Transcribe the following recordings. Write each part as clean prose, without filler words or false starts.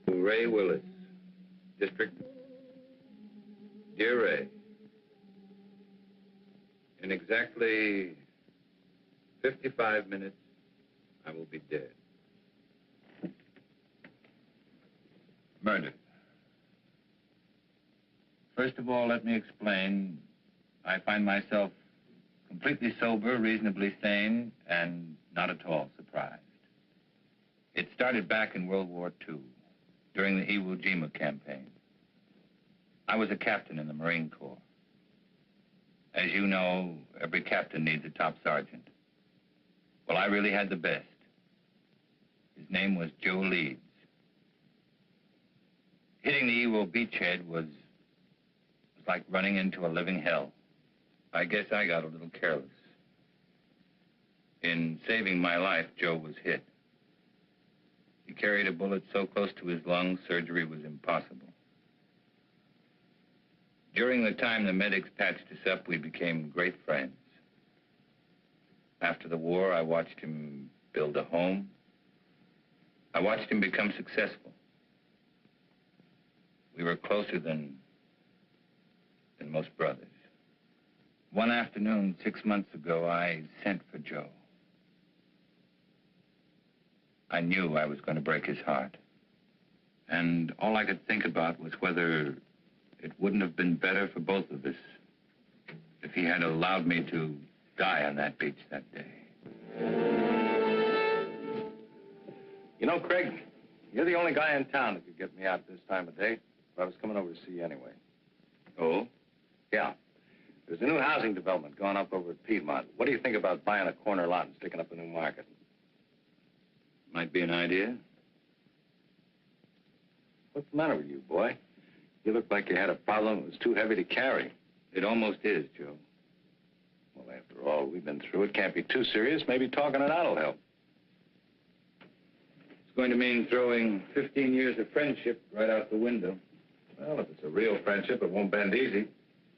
To Ray Willis, District. Dear Ray, in exactly 55 minutes, I will be dead. Murdered. First of all, let me explain. I find myself completely sober, reasonably sane, and not at all surprised. It started back in World War II, during the Iwo Jima campaign. I was a captain in the Marine Corps. As you know, every captain needs a top sergeant. Well, I really had the best. His name was Joe Leeds. Hitting the Iwo beachhead was like running into a living hell. I guess I got a little careless. In saving my life, Joe was hit. He carried a bullet so close to his lungs, surgery was impossible. During the time the medics patched us up, we became great friends. After the war, I watched him build a home. I watched him become successful. We were closer than most brothers. One afternoon, 6 months ago, I sent for Joe. I knew I was going to break his heart. And all I could think about was whether it wouldn't have been better for both of us if he had allowed me to die on that beach that day. You know, Craig, you're the only guy in town that could get me out this time of day. But I was coming over to see you anyway. Oh? Yeah. There's a new housing development going up over at Piedmont. What do you think about buying a corner lot and sticking up a new market? Might be an idea. What's the matter with you, boy? You look like you had a problem that was too heavy to carry. It almost is, Joe. Well, after all we've been through, it can't be too serious. Maybe talking it out will help. It's going to mean throwing 15 years of friendship right out the window. Well, if it's a real friendship, it won't bend easy.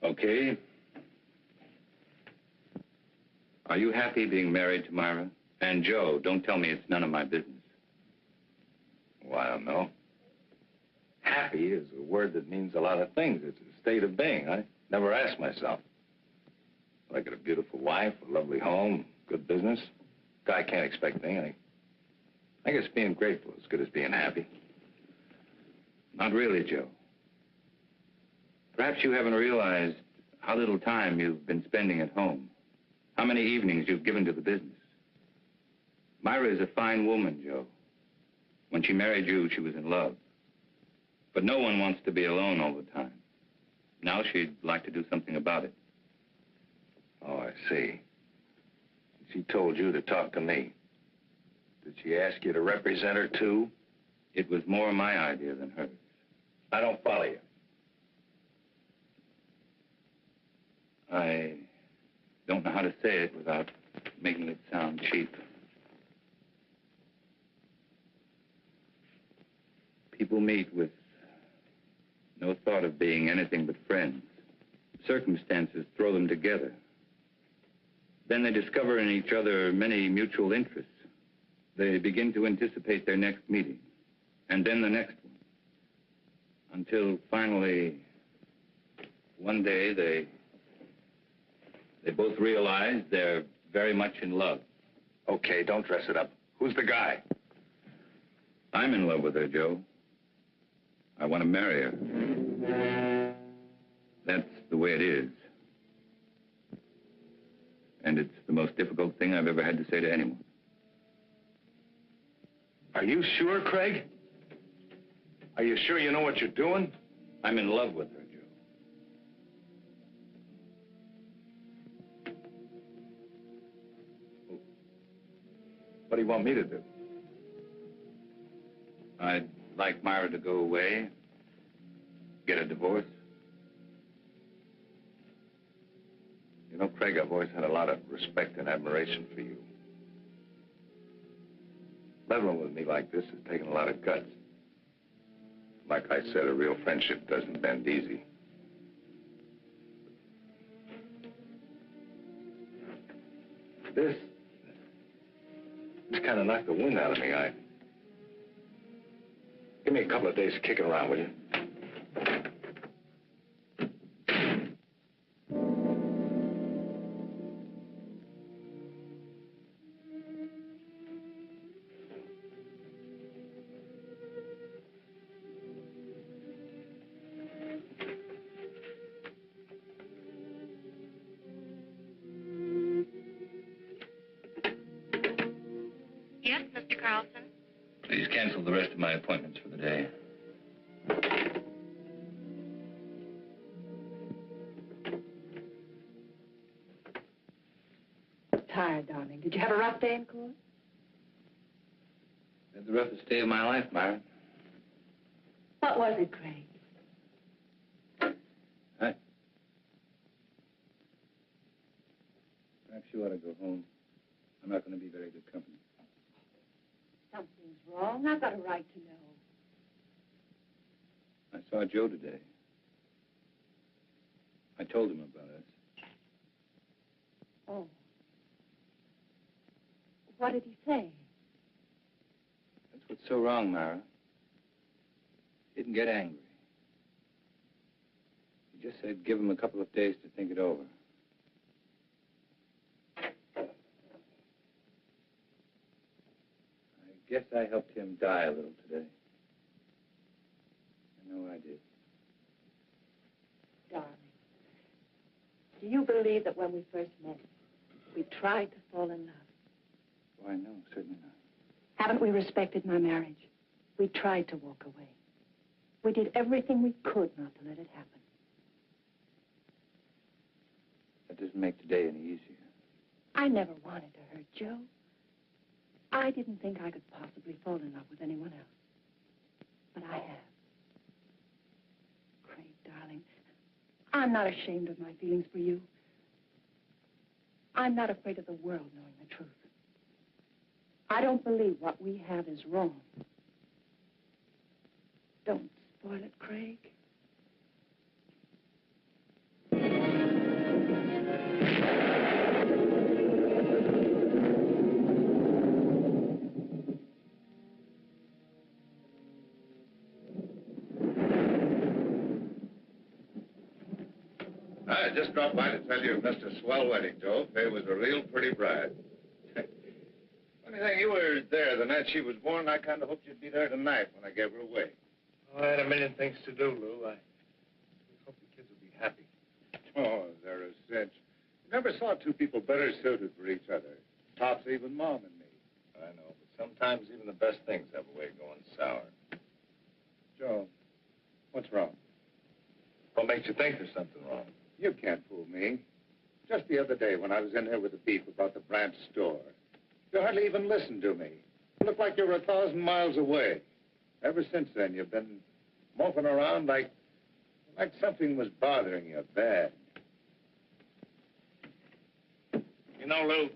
Okay. Are you happy being married to Myra? And Joe, don't tell me it's none of my business. Well, I don't know. Happy is a word that means a lot of things. It's a state of being. I never asked myself. I got a beautiful wife, a lovely home, good business. Guy can't expect anything. I guess being grateful is as good as being happy. Not really, Joe. Perhaps you haven't realized how little time you've been spending at home. How many evenings you've given to the business. Myra is a fine woman, Joe. When she married you, she was in love. But no one wants to be alone all the time. Now she'd like to do something about it. Oh, I see. She told you to talk to me. Did she ask you to represent her, too? It was more my idea than hers. I don't follow you. I don't know how to say it without making it sound cheap. People meet with no thought of being anything but friends. Circumstances throw them together. Then they discover in each other many mutual interests. They begin to anticipate their next meeting, and then the next one. Until finally, one day, they both realize they're very much in love. Okay, don't dress it up. Who's the guy? I'm in love with her, Joe. I want to marry her. That's the way it is. And it's the most difficult thing I've ever had to say to anyone. Are you sure, Craig? Are you sure you know what you're doing? I'm in love with her, Joe. What do you want me to do? I'd like Myra to go away, get a divorce. You know, Craig, I've always had a lot of respect and admiration for you. Leveling with me like this has taken a lot of guts. Like I said, a real friendship doesn't bend easy. This Just kind of knocked the wind out of me. Give me a couple of days to kick it around, will you? Yes, Mr. Carlson? Please cancel the rest of my appointments for the day. Tired, darling. Did you have a rough day in court? Had the roughest day of my life, Myra. What was it, Craig? Perhaps you ought to go home. I'm not going to be very good company. Something's wrong. I've got a right to know. I saw Joe today. I told him about us. Oh. What did he say? That's what's so wrong, Myra. He didn't get angry. He just said give him a couple of days to think it over. I guess I helped him die a little today. I know I did. Darling, do you believe that when we first met, we tried to fall in love? Why, no, certainly not. Haven't we respected my marriage? We tried to walk away. We did everything we could not to let it happen. That doesn't make today any easier. I never wanted to hurt Joe. I didn't think I could possibly fall in love with anyone else. But I have. Craig, darling, I'm not ashamed of my feelings for you. I'm not afraid of the world knowing the truth. I don't believe what we have is wrong. Don't spoil it, Craig. I just dropped by to tell you you missed a swell wedding, Joe. Faye was a real pretty bride. Funny thing, you were there the night she was born. I kind of hoped you'd be there tonight when I gave her away. Oh, I had a million things to do, Lou. I hope the kids will be happy. Oh, they're a cinch. You never saw two people better suited for each other. Tops even Mom and me. I know, but sometimes even the best things have a way of going sour. Joe, what's wrong? What makes you think there's something wrong? You can't fool me. Just the other day when I was in here with the beef about the branch store, you hardly even listened to me. You look like you were 1,000 miles away. Ever since then, you've been moping around like something was bothering you bad. You know, Lou,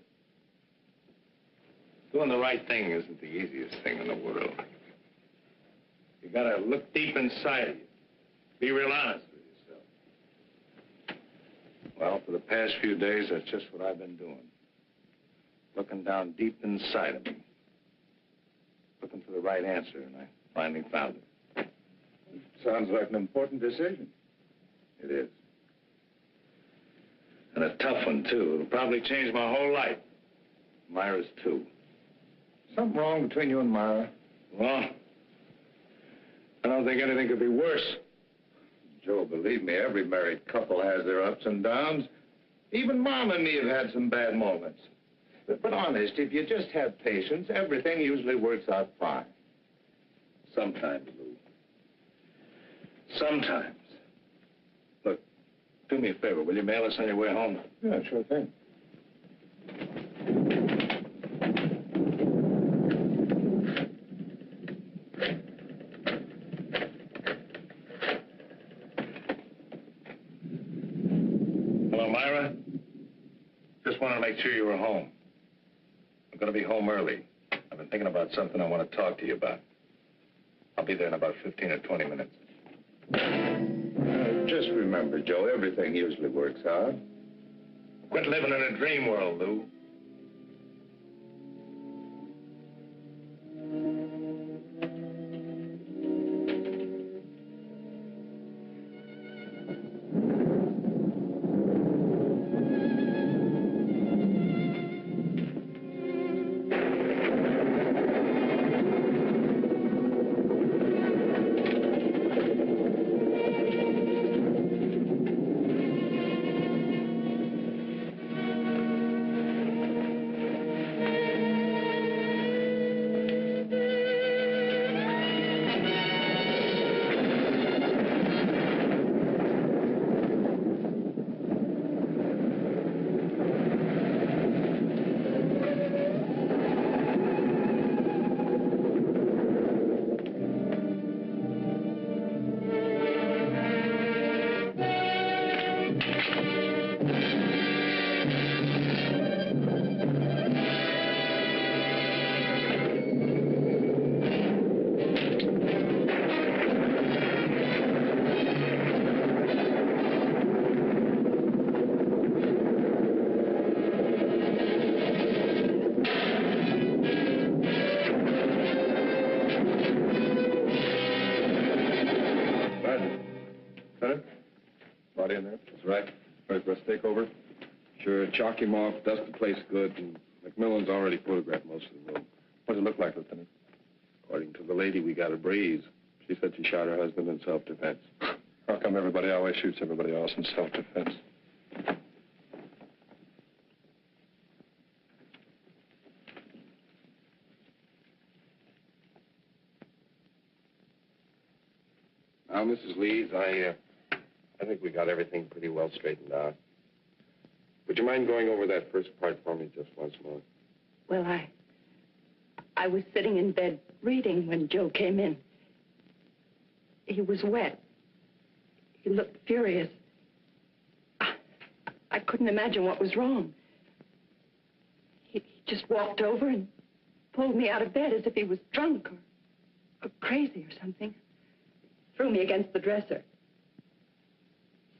doing the right thing isn't the easiest thing in the world. You gotta look deep inside of you. Be real honest with yourself. Well, for the past few days, that's just what I've been doing. Looking down deep inside of me. Looking for the right answer, and I finally found it. Sounds like an important decision. It is. And a tough one, too. It'll probably change my whole life. Myra's, too. Something wrong between you and Myra? Well, I don't think anything could be worse. Joe, believe me, every married couple has their ups and downs. Even Mom and me have had some bad moments. But honest, if you just have patience, everything usually works out fine. Sometimes, Lou. Sometimes. Look, do me a favor. Will you mail us on your way home? Yeah, sure thing. Hello, Myra. Just wanted to make sure you were home. I'm going to be home early. I've been thinking about something I want to talk to you about. I'll be there in about 15 or 20 minutes. Just remember, Joe, everything usually works out. Quit living in a dream world, Lou. Body in there? That's right. Ready for us to take over? Sure, chalk him off, dust the place good, and McMillan's already photographed most of the room. What does it look like, Lieutenant? According to the lady, we got a breeze. She said she shot her husband in self-defense. How come everybody always shoots everybody else in self-defense? Now, Mrs. Leeds, I think we got everything pretty well straightened out. Would you mind going over that first part for me just once more? Well, I was sitting in bed reading when Joe came in. He was wet. He looked furious. I couldn't imagine what was wrong. He just walked over and pulled me out of bed as if he was drunk or crazy or something. Threw me against the dresser.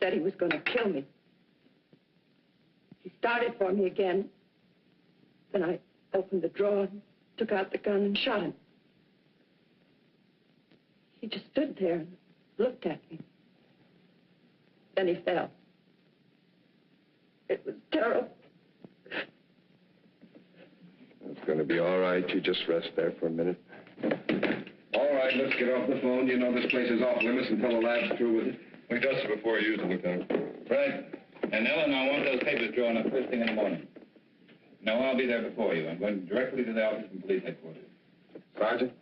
Said he was going to kill me. He started for me again. Then I opened the drawer, took out the gun, and shot him. He just stood there and looked at me. Then he fell. It was terrible. It's going to be all right. You just rest there for a minute. All right, let's get off the phone. You know this place is off limits until the lab's through with it. We dusted before you used it, Lieutenant. Right. And Ellen, I want those papers drawn up first thing in the morning. No, I'll be there before you. I'm going directly to the office from police headquarters. Sergeant,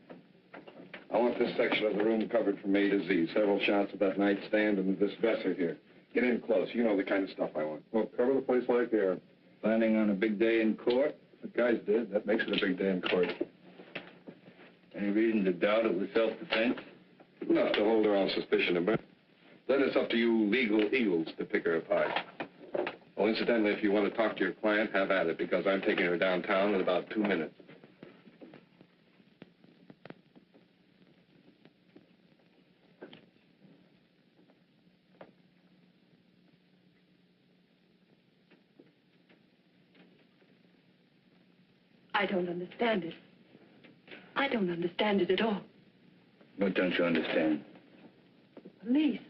I want this section of the room covered from A to Z. Several shots of that nightstand and this dresser here. Get in close. You know the kind of stuff I want. Well, cover the place like air. Planning on a big day in court? The guys did. That makes it a big day in court. Any reason to doubt it was self-defense? Enough to hold her on suspicion of murder. Then it's up to you legal eagles to pick her apart. Oh, incidentally, if you want to talk to your client, have at it, because I'm taking her downtown in about 2 minutes. I don't understand it. I don't understand it at all. What don't you understand? The police.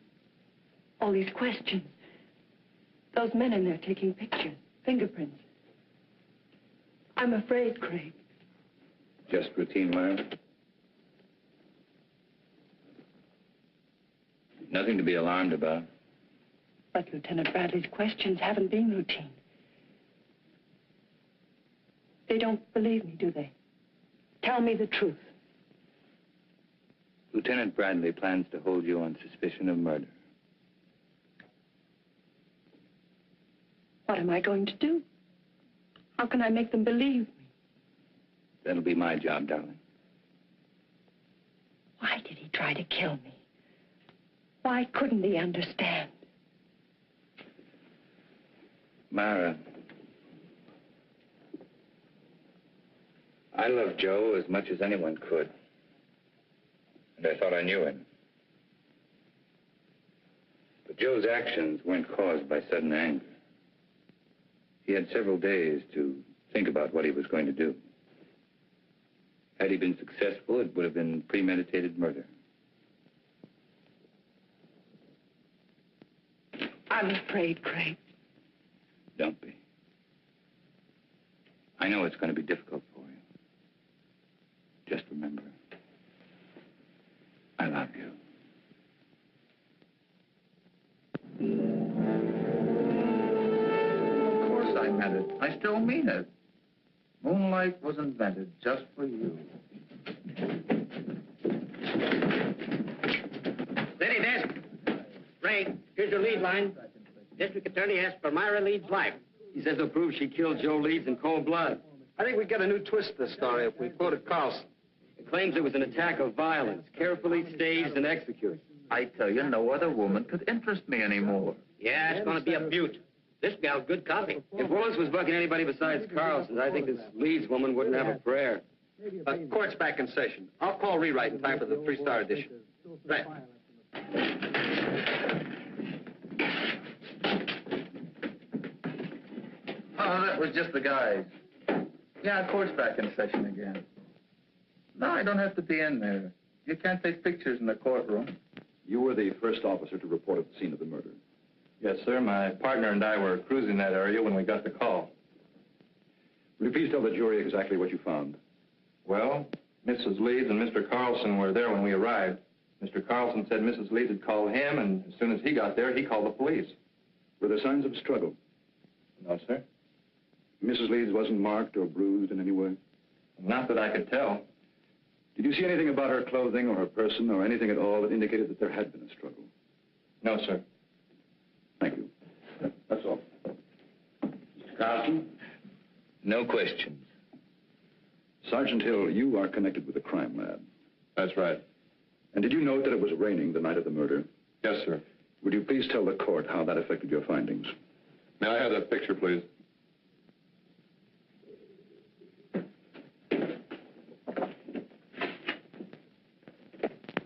All these questions. Those men in there taking pictures, fingerprints. I'm afraid, Craig. Just routine, Myra? Nothing to be alarmed about. But Lieutenant Bradley's questions haven't been routine. They don't believe me, do they? Tell me the truth. Lieutenant Bradley plans to hold you on suspicion of murder. What am I going to do? How can I make them believe me? That'll be my job, darling. Why did he try to kill me? Why couldn't he understand? Myra, I love Joe as much as anyone could. And I thought I knew him. But Joe's actions weren't caused by sudden anger. He had several days to think about what he was going to do. Had he been successful, it would have been premeditated murder. I'm afraid, Craig. Don't be. I know it's going to be difficult for you. Just remember, I love you. Of course I meant it. I still mean it. Moonlight was invented just for you. Steady, desk. Ray, here's your lead line. District Attorney asks for Myra Leeds' life. He says he'll prove she killed Joe Leeds in cold blood. I think we get a new twist to the story if we quoted Carlson. He claims it was an attack of violence, carefully staged and executed. I tell you, no other woman could interest me anymore. Yeah, it's going to be a beaut. This gal's good copy. If Willis was bucking anybody besides Carlson, I think this Leeds woman wouldn't have a prayer. Court's back in session. I'll call rewrite in time for the 3-star edition. Right. Oh, that was just the guys. Yeah, court's back in session again. No, I don't have to be in there. You can't take pictures in the courtroom. You were the first officer to report at the scene of the murder. Yes, sir. My partner and I were cruising that area when we got the call. Will you please tell the jury exactly what you found? Well, Mrs. Leeds and Mr. Carlson were there when we arrived. Mr. Carlson said Mrs. Leeds had called him, and as soon as he got there, he called the police. Were there signs of struggle? No, sir. Mrs. Leeds wasn't marked or bruised in any way? Not that I could tell. Did you see anything about her clothing or her person or anything at all that indicated that there had been a struggle? No, sir. Thank you. That's all. Mr. Carlson? No questions. Sergeant Hill, you are connected with the crime lab. That's right. And did you note that it was raining the night of the murder? Yes, sir. Would you please tell the court how that affected your findings? May I have that picture, please?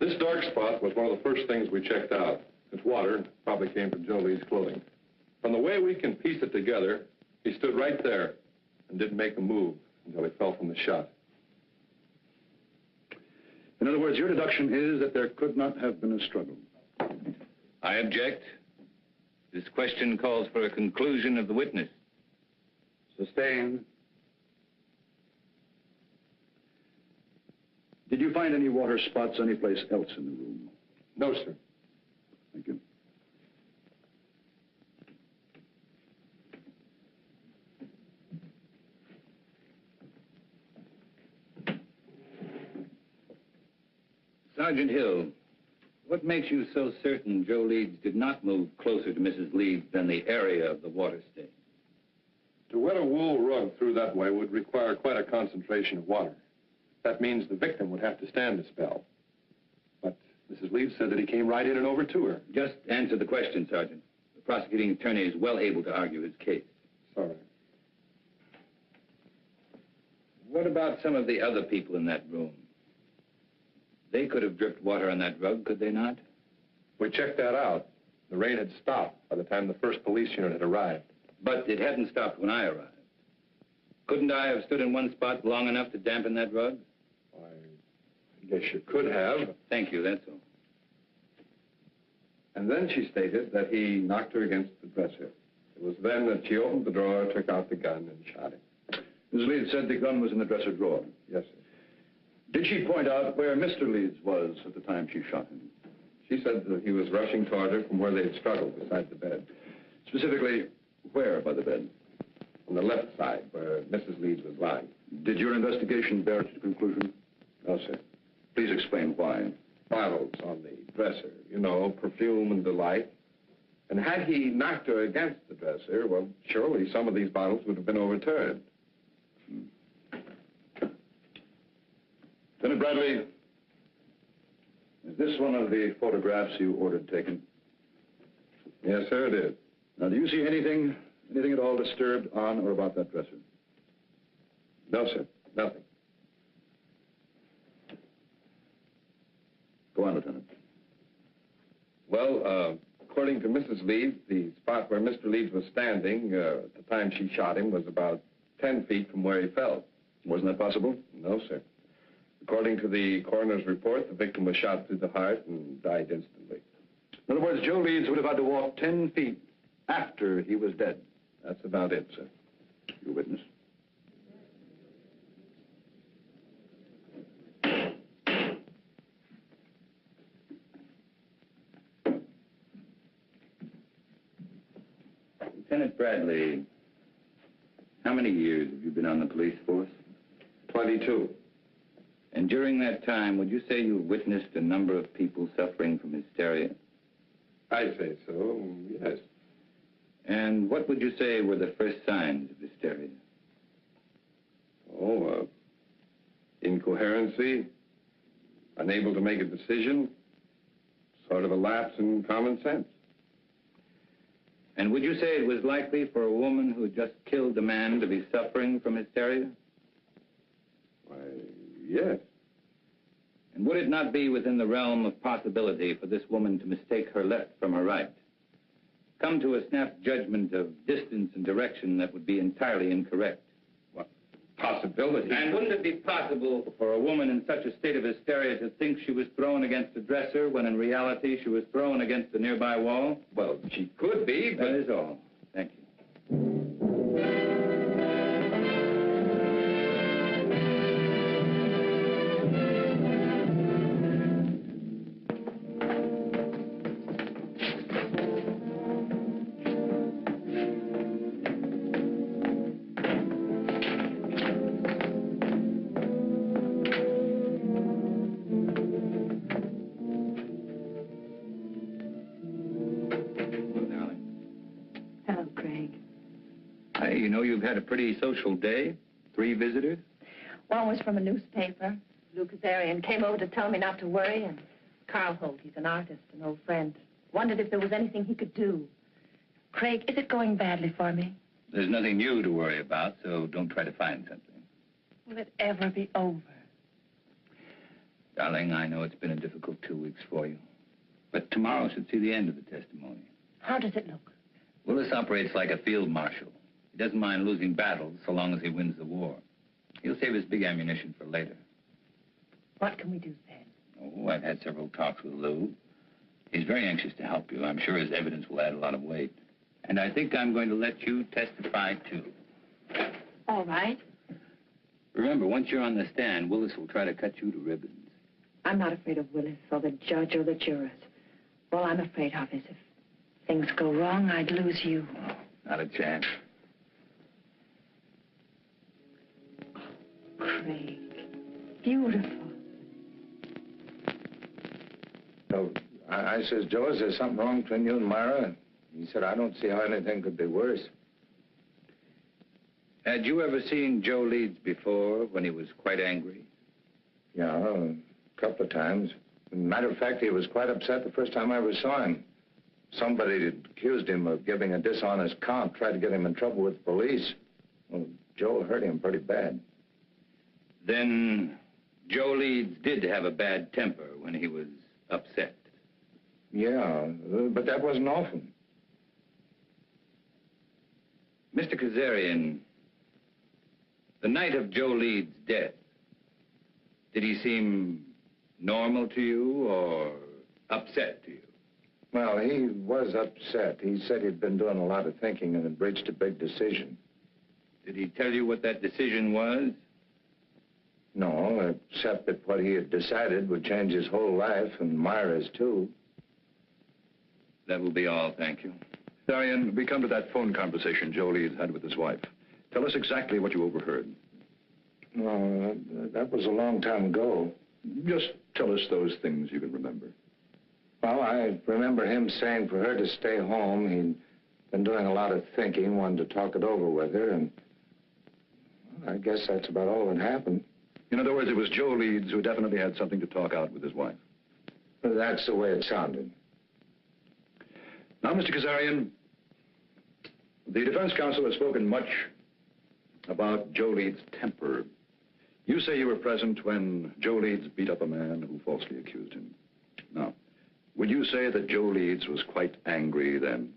This dark spot was one of the first things we checked out. It's water, probably came from Joe Lee's clothing. From the way we can piece it together, he stood right there and didn't make a move until he fell from the shot. In other words, your deduction is that there could not have been a struggle. I object. This question calls for a conclusion of the witness. Sustained. Did you find any water spots anyplace else in the room? No, sir. Thank you. Sergeant Hill, what makes you so certain Joe Leeds did not move closer to Mrs. Leeds than the area of the water stain? To wet a wool rug through that way would require quite a concentration of water. That means the victim would have to stand a spell. But Mrs. Leeds said that he came right in and over to her. Just answer the question, Sergeant. The prosecuting attorney is well able to argue his case. Sorry. What about some of the other people in that room? They could have dripped water on that rug, could they not? We checked that out. The rain had stopped by the time the first police unit had arrived. But it hadn't stopped when I arrived. Couldn't I have stood in one spot long enough to dampen that rug? Why, I guess you could have. Thank you, that's all. And then she stated that he knocked her against the dresser. It was then that she opened the drawer, took out the gun, and shot him. Ms. Leeds said the gun was in the dresser drawer. Yes, sir. Did she point out where Mr. Leeds was at the time she shot him? She said that he was rushing toward her from where they had struggled beside the bed. Specifically, where by the bed? On the left side, where Mrs. Leeds was lying. Did your investigation bear it to conclusion? No, sir. Please explain why. Bottles on the dresser, you know, perfume and the like. And had he knocked her against the dresser, well, surely some of these bottles would have been overturned. Lieutenant Bradley, is this one of the photographs you ordered taken? Yes, sir, it is. Now, do you see anything at all disturbed on or about that dresser? No, sir, nothing. Go on, Lieutenant. Well, according to Mrs. Leeds, the spot where Mr. Leeds was standing at the time she shot him was about 10 feet from where he fell. Wasn't that possible? No, sir. According to the coroner's report, the victim was shot through the heart and died instantly. In other words, Joe Leeds would have had to walk 10 feet after he was dead. That's about it, sir. Your witness. Lieutenant Bradley, how many years have you been on the police force? 22. And during that time, would you say you witnessed a number of people suffering from hysteria? I'd say so, yes. And what would you say were the first signs of hysteria? Oh, incoherency, unable to make a decision, sort of a lapse in common sense. And would you say it was likely for a woman who had just killed a man to be suffering from hysteria? Why, yes. And would it not be within the realm of possibility for this woman to mistake her left from her right? Come to a snap judgment of distance and direction that would be entirely incorrect? What? possibility. And wouldn't it be possible for a woman in such a state of hysteria to think she was thrown against a dresser when in reality she was thrown against a nearby wall? Well, she could be, but... That is all. Thank you. Hello, Craig. Hey, you know you've had a pretty social day. 3 visitors. One was from a newspaper. Lou Kazarian came over to tell me not to worry, and Carl Holt, he's an artist, an old friend. Wondered if there was anything he could do. Craig, is it going badly for me? There's nothing new to worry about, so don't try to find something. Will it ever be over? Darling, I know it's been a difficult 2 weeks for you. But tomorrow should see the end of the testimony. How does it look? Willis operates like a field marshal. He doesn't mind losing battles so long as he wins the war. He'll save his big ammunition for later. What can we do then? Oh, I've had several talks with Lou. He's very anxious to help you. I'm sure his evidence will add a lot of weight. And I think I'm going to let you testify, too. All right. Remember, once you're on the stand, Willis will try to cut you to ribbons. I'm not afraid of Willis or the judge or the jurors. All I'm afraid of is if things go wrong, I'd lose you. Not a chance. Craig. Beautiful. So I says, Joe, is there something wrong between you and Myra? He said, I don't see how anything could be worse. Had you ever seen Joe Leeds before when he was quite angry? Yeah, a couple of times. Matter of fact, he was quite upset the first time I ever saw him. Somebody had accused him of giving a dishonest count, tried to get him in trouble with the police. Well, Joe hurt him pretty bad. Then Joe Leeds did have a bad temper when he was upset. Yeah, but that wasn't often. Mr. Kazarian, the night of Joe Leeds' death, did he seem normal to you or upset to you? Well, he was upset. He said he'd been doing a lot of thinking and had reached a big decision. Did he tell you what that decision was? No, except that what he had decided would change his whole life and Myra's, too. That will be all, thank you. Darian, we come to that phone conversation Joe Leeds had with his wife. Tell us exactly what you overheard. No, that was a long time ago. Just tell us those things you can remember. Well, I remember him saying for her to stay home. He'd been doing a lot of thinking, wanted to talk it over with her, and well, I guess that's about all that happened. In other words, it was Joe Leeds who definitely had something to talk out with his wife. That's the way it sounded. Now, Mr. Kazarian, the defense counsel has spoken much about Joe Leeds' temper. You say you were present when Joe Leeds beat up a man who falsely accused him. Now, would you say that Joe Leeds was quite angry then?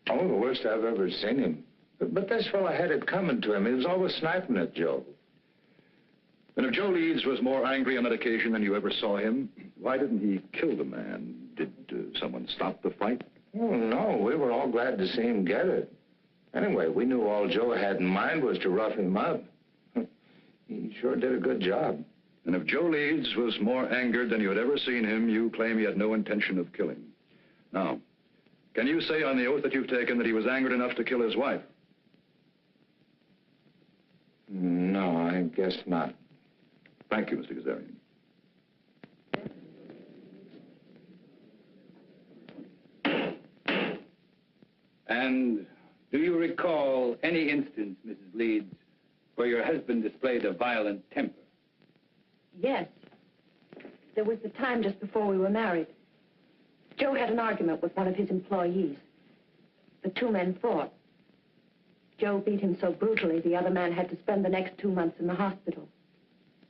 Oh, the worst I've ever seen him. But this fellow had it coming to him. He was always sniping at Joe. And if Joe Leeds was more angry on that occasion than you ever saw him, why didn't he kill the man? Did someone stop the fight? Oh, no, we were all glad to see him get it. Anyway, we knew all Joe had in mind was to rough him up. He sure did a good job. And if Joe Leeds was more angered than you had ever seen him, you claim he had no intention of killing. Now, can you say on the oath that you've taken that he was angered enough to kill his wife? No, I guess not. Thank you, Mr. Kazarian. And do you recall any instance, Mrs. Leeds, where your husband displayed a violent temper? Yes. There was the time just before we were married. Joe had an argument with one of his employees. The 2 men fought. Joe beat him so brutally, the other man had to spend the next 2 months in the hospital.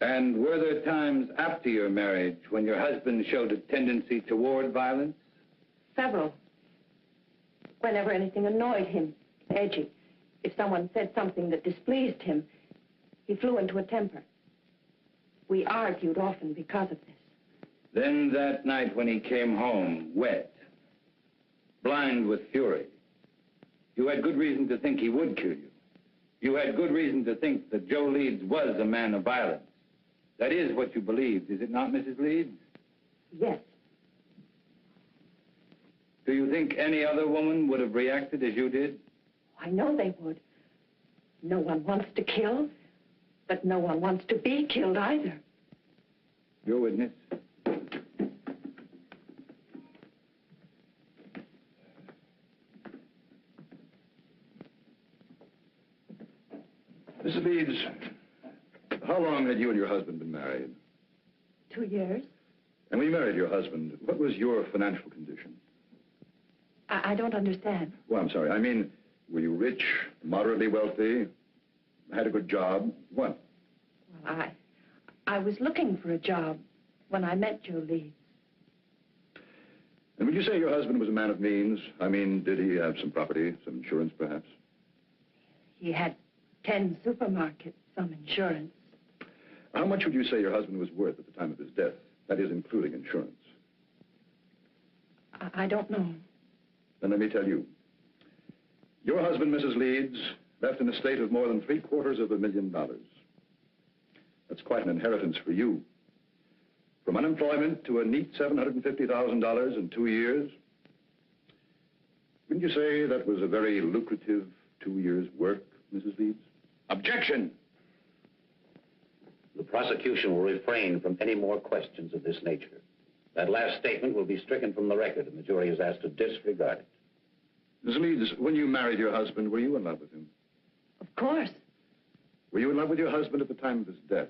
And were there times after your marriage when your husband showed a tendency toward violence? Several. Whenever anything annoyed him, edgy. If someone said something that displeased him, He flew into a temper. We argued often because of this. Then that night when he came home, wet, blind with fury, you had good reason to think he would kill you. You had good reason to think that Joe Leeds was a man of violence. That is what you believed, is it not, Mrs. Leeds? Yes. Do you think any other woman would have reacted as you did? I know they would. No one wants to kill, but no one wants to be killed either. Your witness. Mrs. Leeds, how long had you and your husband been married? 2 years. And when you married your husband, what was your financial condition? I don't understand. Well, I'm sorry. I mean, were you rich, moderately wealthy, had a good job? What? Well, I was looking for a job when I met Joe Leeds. And would you say your husband was a man of means? I mean, did he have some property, some insurance, perhaps? He had 10 supermarkets, some insurance. How much would you say your husband was worth at the time of his death? That is, including insurance. I don't know. Then let me tell you. Your husband, Mrs. Leeds, left an estate of more than $750,000. That's quite an inheritance for you. From unemployment to a neat $750,000 in 2 years. Wouldn't you say that was a very lucrative 2 years' work, Mrs. Leeds? Objection! The prosecution will refrain from any more questions of this nature. That last statement will be stricken from the record, and the jury is asked to disregard it. Mrs. Leeds, when you married your husband, were you in love with him? Of course. Were you in love with your husband at the time of his death?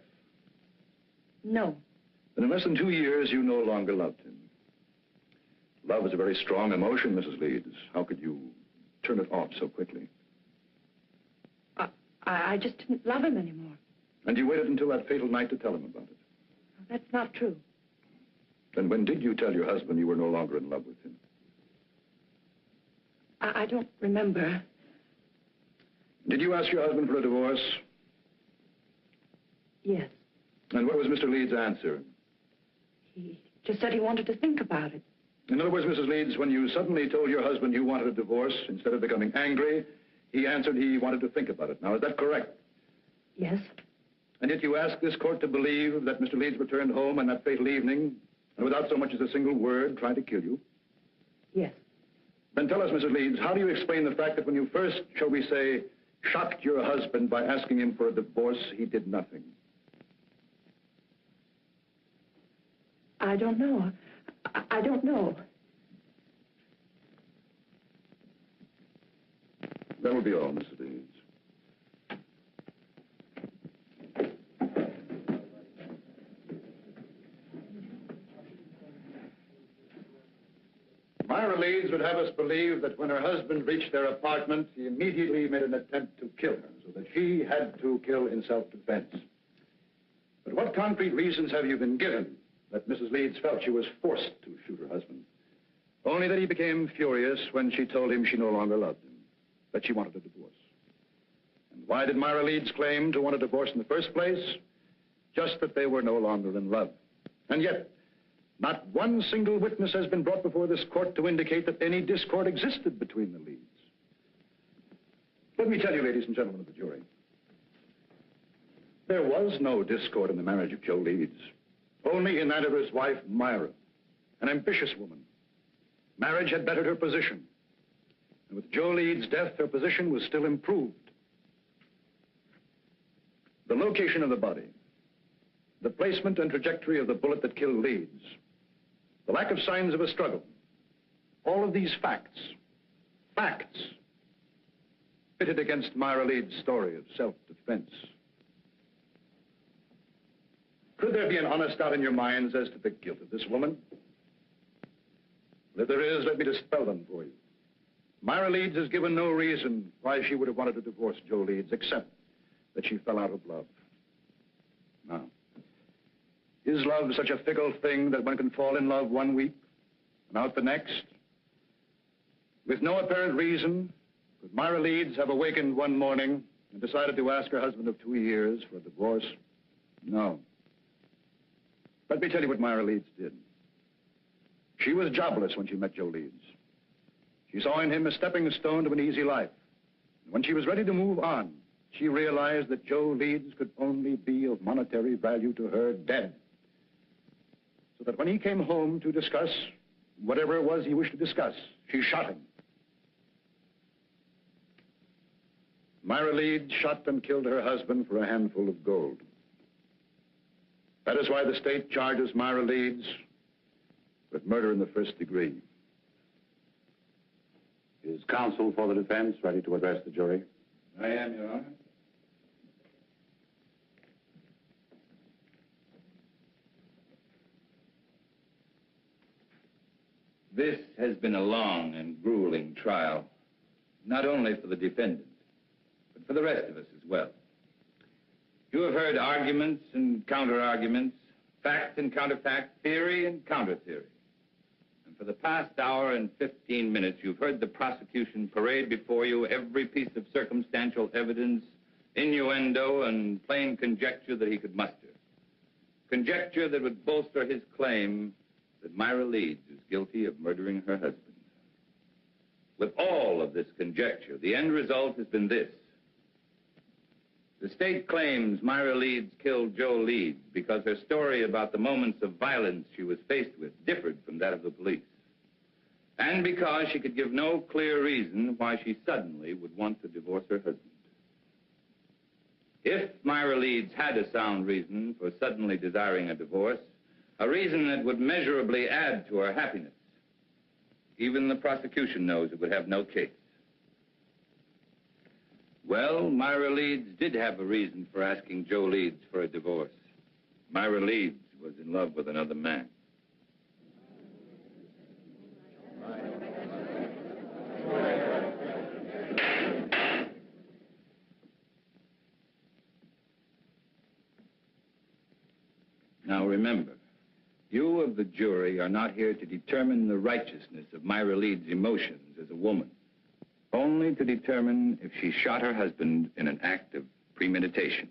No. Then in less than 2 years, you no longer loved him. Love is a very strong emotion, Mrs. Leeds. How could you turn it off so quickly? I just didn't love him anymore. And you waited until that fatal night to tell him about it? That's not true. Then when did you tell your husband you were no longer in love with him? I don't remember. Did you ask your husband for a divorce? Yes. And what was Mr. Leeds' answer? He just said he wanted to think about it. In other words, Mrs. Leeds, when you suddenly told your husband you wanted a divorce, instead of becoming angry, he answered he wanted to think about it. Now, is that correct? Yes. And yet you asked this court to believe that Mr. Leeds returned home on that fatal evening, and without so much as a single word, tried to kill you? Yes. Then tell us, Mrs. Leeds, how do you explain the fact that when you first, shall we say, shocked your husband by asking him for a divorce, he did nothing? I don't know. I don't know. That will be all, Mrs. Leeds. Myra Leeds would have us believe that when her husband reached their apartment, he immediately made an attempt to kill her, so that she had to kill in self-defense. But what concrete reasons have you been given that Mrs. Leeds felt she was forced to shoot her husband? Only that he became furious when she told him she no longer loved him, that she wanted a divorce. And why did Myra Leeds claim to want a divorce in the first place? Just that they were no longer in love. And yet, not one single witness has been brought before this court to indicate that any discord existed between the Leeds. Let me tell you, ladies and gentlemen of the jury, there was no discord in the marriage of Joe Leeds, only in that of his wife, Myra, an ambitious woman. Marriage had bettered her position, and with Joe Leeds' death, her position was still improved. The location of the body, the placement and trajectory of the bullet that killed Leeds, the lack of signs of a struggle, all of these facts, pitted against Myra Leeds' story of self-defense. Could there be an honest doubt in your minds as to the guilt of this woman? Well, if there is, let me dispel them for you. Myra Leeds has given no reason why she would have wanted to divorce Joe Leeds, except that she fell out of love. Now, is love such a fickle thing that one can fall in love one week and out the next? With no apparent reason, could Myra Leeds have awakened one morning and decided to ask her husband of 2 years for a divorce? No. Let me tell you what Myra Leeds did. She was jobless when she met Joe Leeds. She saw in him a stepping stone to an easy life. And when she was ready to move on, she realized that Joe Leeds could only be of monetary value to her dead. So that when he came home to discuss whatever it was he wished to discuss, she shot him. Myra Leeds shot and killed her husband for a handful of gold. That is why the state charges Myra Leeds with murder in the first degree. Is counsel for the defense ready to address the jury? I am, Your Honor. This has been a long and grueling trial, not only for the defendant, but for the rest of us as well. You have heard arguments and counter-arguments, fact and counter-fact, theory and counter-theory. And for the past hour and 15 minutes, you've heard the prosecution parade before you every piece of circumstantial evidence, innuendo, and plain conjecture that he could muster. Conjecture that would bolster his claim that Myra Leeds is guilty of murdering her husband. With all of this conjecture, the end result has been this. The state claims Myra Leeds killed Joe Leeds because her story about the moments of violence she was faced with differed from that of the police. And because she could give no clear reason why she suddenly would want to divorce her husband. If Myra Leeds had a sound reason for suddenly desiring a divorce, a reason that would measurably add to her happiness, even the prosecution knows it would have no case. Well, Myra Leeds did have a reason for asking Joe Leeds for a divorce. Myra Leeds was in love with another man. Now remember, you of the jury are not here to determine the righteousness of Myra Leeds' emotions as a woman. Only to determine if she shot her husband in an act of premeditation.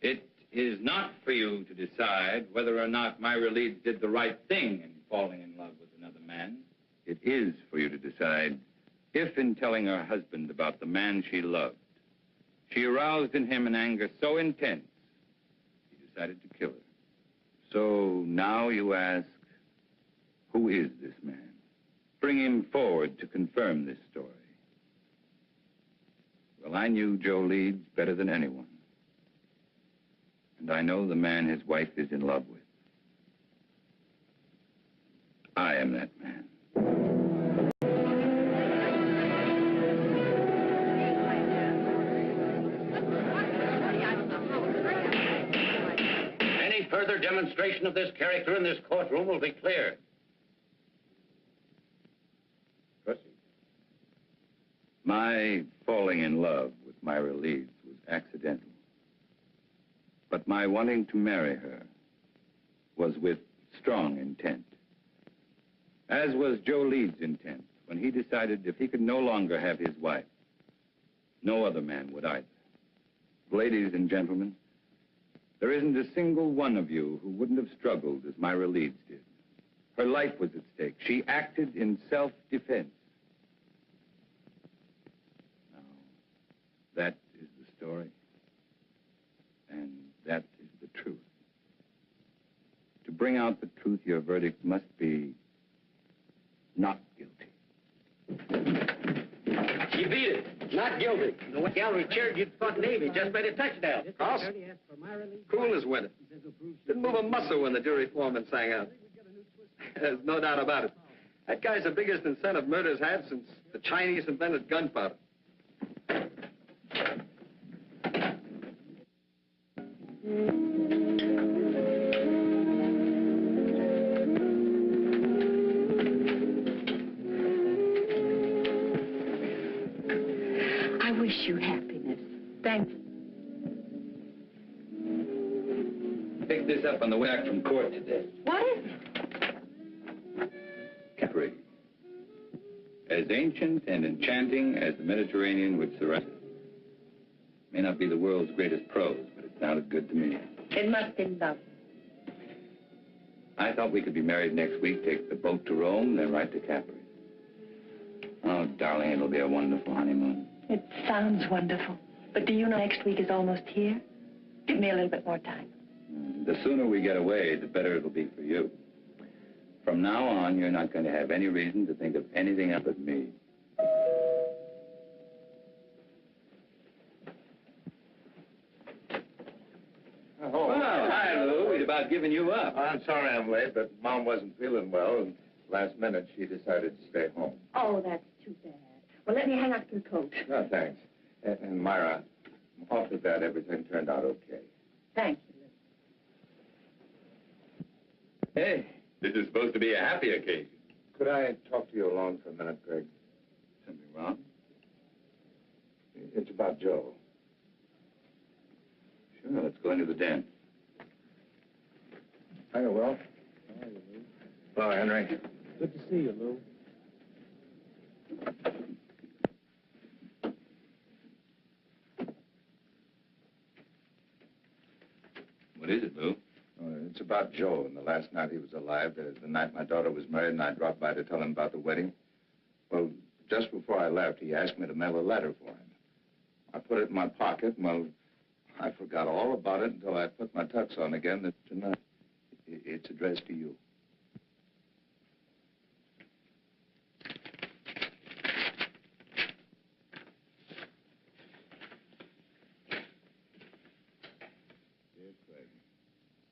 It is not for you to decide whether or not Myra Leeds did the right thing in falling in love with another man. It is for you to decide if, in telling her husband about the man she loved, she aroused in him an anger so intense, he decided to kill her. So now you ask, who is this man? Bring him forward to confirm this story. Well, I knew Joe Leeds better than anyone. And I know the man his wife is in love with. I am that man. Any further demonstration of this character in this courtroom will be clear. My falling in love with Myra Leeds was accidental. But my wanting to marry her was with strong intent. As was Joe Leeds' intent when he decided if he could no longer have his wife, no other man would either. Ladies and gentlemen, there isn't a single one of you who wouldn't have struggled as Myra Leeds did. Her life was at stake. She acted in self-defense. That is the story, and that is the truth. To bring out the truth, your verdict must be not guilty. She beat it. Not guilty. The gallery cheered you'd fought Navy. Just made a touchdown. Cross? Cool as winter. Didn't move a muscle when the jury foreman sang out. There's no doubt about it. That guy's the biggest incentive murder's had since the Chinese invented gunpowder. I wish you happiness. Thank you. Picked this up on the way back from court today. What is it? Capri. As ancient and enchanting as the Mediterranean would surround it. May not be the world's greatest prose, but it sounded good to me. It must be lovely. I thought we could be married next week, take the boat to Rome, then right to Capri. Oh, darling, it'll be a wonderful honeymoon. It sounds wonderful. But do you know next week is almost here? Give me a little bit more time. The sooner we get away, the better it'll be for you. From now on, you're not going to have any reason to think of anything else but me. Oh, Well, hi, Lou. We'd about given you up. I'm sorry I'm late, but Mom wasn't feeling well, and last minute she decided to stay home. Oh, that's too bad. Well, let me hang up your coat. No, thanks. And Myra, off of that, everything turned out okay. Thank you, Lou. Hey, this is supposed to be a happy occasion. Could I talk to you alone for a minute, Greg? Something wrong? It's about Joe. Sure, let's go into the den. Hiya, Will. How are you, Lou? Hello, Henry. Good to see you, Lou. What is it, Lou? It's about Joe and the last night he was alive, the night my daughter was married, and I dropped by to tell him about the wedding. Well, just before I left, he asked me to mail a letter for him. I put it in my pocket, and, well, I forgot all about it until I put my tux on again tonight. It's addressed to you.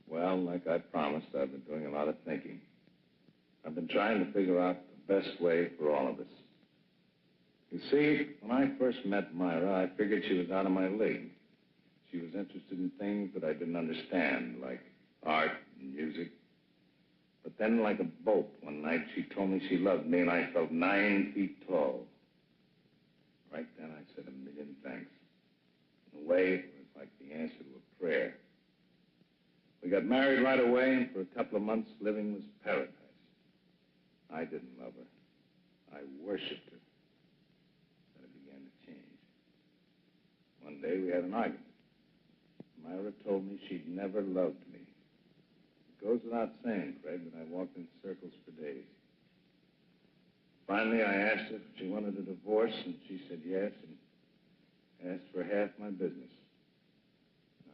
Well, like I promised, I've been doing a lot of thinking. I've been trying to figure out the best way for all of us. You see, when I first met Myra, I figured she was out of my league. She was interested in things that I didn't understand, like art and music. But then, like a bolt, one night, she told me she loved me, and I felt 9 feet tall. Right then, I said a million thanks. In a way, it was like the answer to a prayer. We got married right away, and for a couple of months, living was paradise. I didn't love her. I worshipped her. Then it began to change. One day, we had an argument. Myra told me she'd never loved me. It goes without saying, Fred, that I walked in circles for days. Finally, I asked her if she wanted a divorce, and she said yes, and asked for half my business.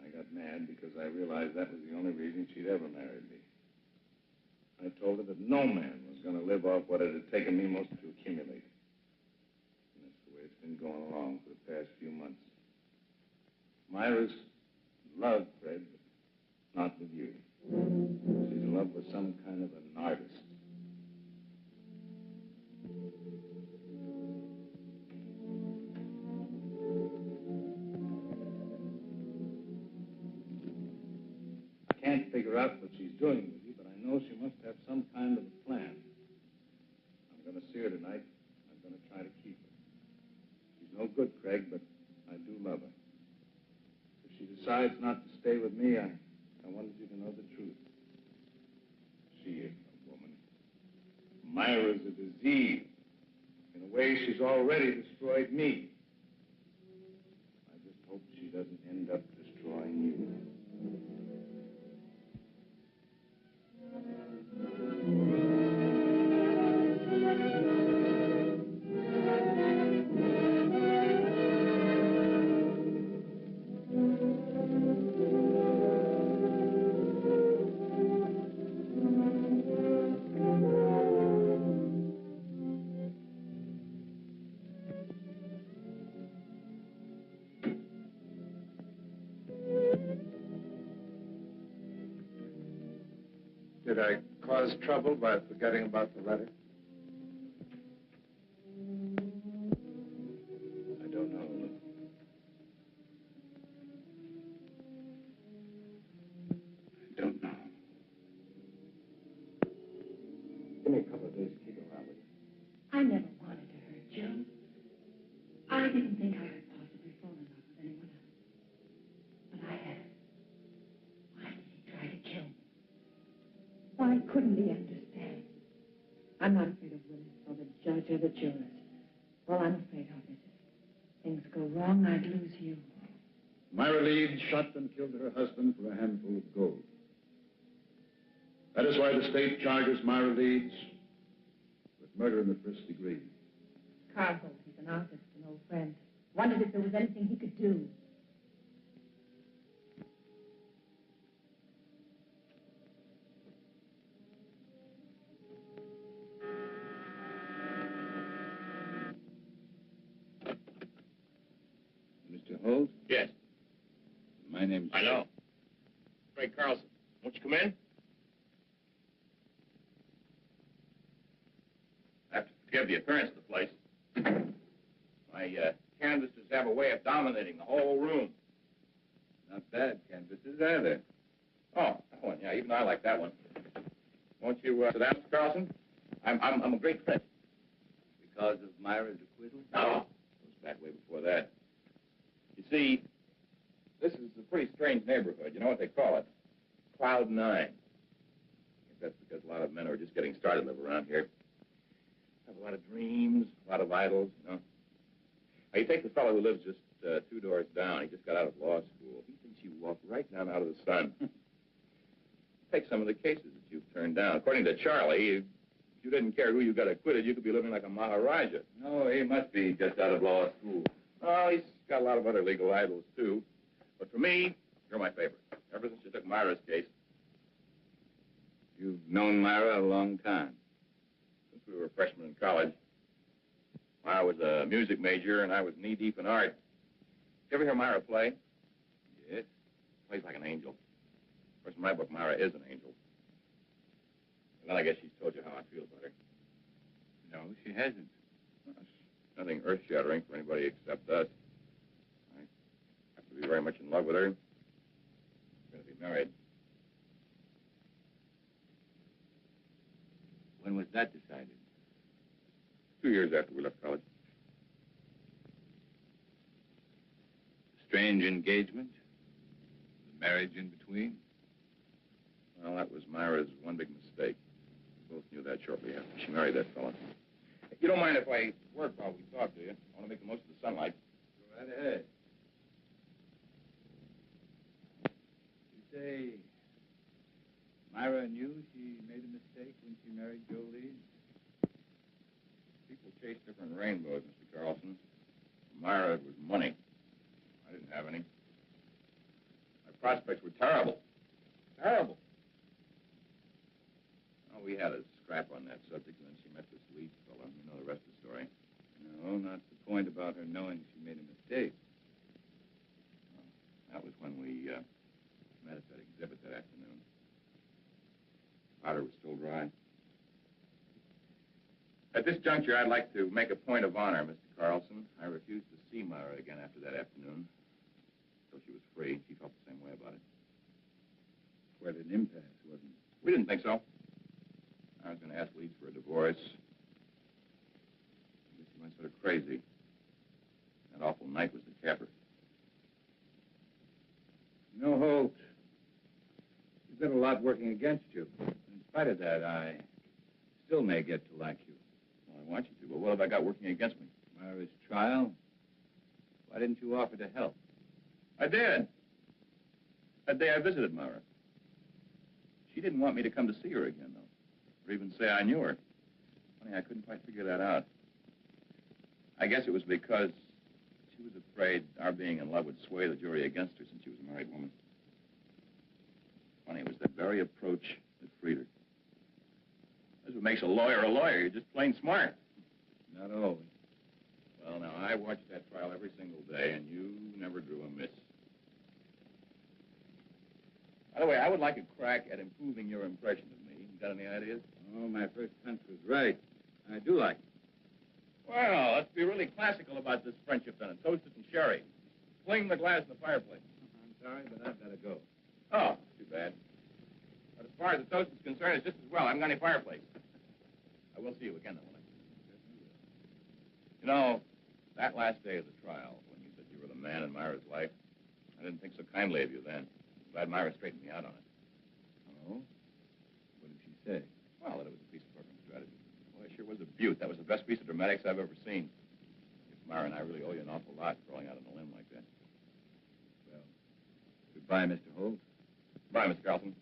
I got mad because I realized that was the only reason she'd ever married me. I told her that no man was going to live off what it had taken me most to accumulate. And that's the way it's been going along for the past few months. Myra's in love, Fred, but not with you. She's in love with some kind of an artist. I can't figure out what she's doing with you, but I know she must have some kind of a plan. I'm going to see her tonight. I'm going to try to keep her. She's no good, Craig, but I do love her. If she decides not to stay with me, I wanted you to know the truth. She is a woman. Myra's a disease. In a way, she's already destroyed me. I just hope she doesn't end up destroying you. Did I cause trouble by forgetting about the letter? I don't know. I don't know. Give me a couple of days to keep around with you. I never wanted to hurt Joe. I didn't think I could possibly fall in love with anyone else. But I had. Why did he try to kill me? Why couldn't he understand? I'm not afraid of Willis or the judge or the jurors. All I'm afraid of is if things go wrong, I'd lose you. Myra Leeds shot and killed her husband for a handful of gold. That is why the state charges Myra Leeds with murder in the first degree. Carlson, he's an artist, an old friend. Wondered if there was anything he could do. Mr. Holt? Yes. My name's... I know. Frank Carlson. Won't you come in? I have to forgive the appearance of the place. My canvases have a way of dominating the whole room. Not bad canvases either. Oh, that one, yeah, even I like that one. Won't you sit down, Mr. Carlson? I'm a great friend. Because of Myra's acquittal? No, it goes back way before that. You see, this is a pretty strange neighborhood. You know what they call it? Cloud 9. I guess that's because a lot of men who are just getting started live around here. Have a lot of dreams, a lot of idols, you know. Now, you take the fellow who lives just 2 doors down. He just got out of law school. He thinks you walk right down out of the sun. Take some of the cases that you've turned down. According to Charlie, if you didn't care who you got acquitted, you could be living like a Maharaja. No, he must be just out of law school. Oh, he's got a lot of other legal idols, too. But for me, you're my favorite. Ever since you took Myra's case. You've known Myra a long time. Since we were freshmen in college. Myra was a music major, and I was knee-deep in art. You ever hear Myra play? Yes. Plays like an angel. Of course, in my book, Myra is an angel. And then I guess she's told you how I feel about her. No, she hasn't. Well, it's nothing earth-shattering for anybody except us. I have to be very much in love with her. We're going to be married. When was that decided? 2 years after we left college. Strange engagement? The marriage in between? Well, that was Myra's one big mistake. We both knew that shortly after she married that fella. You don't mind if I work while we talk, do you? I want to make the most of the sunlight. Go right ahead. You say Myra knew she made a mistake when she married Joe Lee? People chase different rainbows, Mr. Carlson. For Myra, it was money. I didn't have any. My prospects were terrible. Terrible. Oh, we had a scrap on that subject, and then she met this Leeds fellow. You know the rest of the story. No, not the point about her knowing she made a mistake. Well, that was when we met at that exhibit that afternoon. Powder was still dry. At this juncture, I'd like to make a point of honor, Mr. Carlson. I refused to see Myra again after that afternoon. Until she was free. She felt the same way about it. Quite an impasse, wasn't it? We didn't think so. I was going to ask Leeds for a divorce. I guess he went sort of crazy. That awful night was the capper. You know, Holt, you've got a lot working against you. In spite of that, I still may get to like you. Well, I want you to, but what have I got working against me? Myra's trial. Why didn't you offer to help? I did. That day I visited Myra. She didn't want me to come to see her again, though, or even say I knew her. Funny, I couldn't quite figure that out. I guess it was because she was afraid our being in love would sway the jury against her since she was a married woman. Funny, it was that very approach that freed her. That's what makes a lawyer a lawyer. You're just plain smart. Not always. Well, now, I watched that trial every single day, and you never drew a miss. By the way, I would like a crack at improving your impression of me. You got any ideas? Oh, my first hunch was right. I do like it. Well, let's be really classical about this friendship, then, and toast it in sherry. Fling the glass in the fireplace. I'm sorry, but I've got to go. Oh, too bad. But as far as the toast is concerned, it's just as well. I haven't got any fireplace. I will see you again, though, won't I? You know, that last day of the trial, when you said you were the man in Myra's life, I didn't think so kindly of you then. I'm glad Myra straightened me out on it. Oh? What did she say? Well, that it was a piece of program strategy. Well, it sure was a beaut. That was the best piece of dramatics I've ever seen. I guess Myra and I really owe you an awful lot for going out on a limb like that. Well, Goodbye, Mr. Holt. Bye, Mr. Carlson.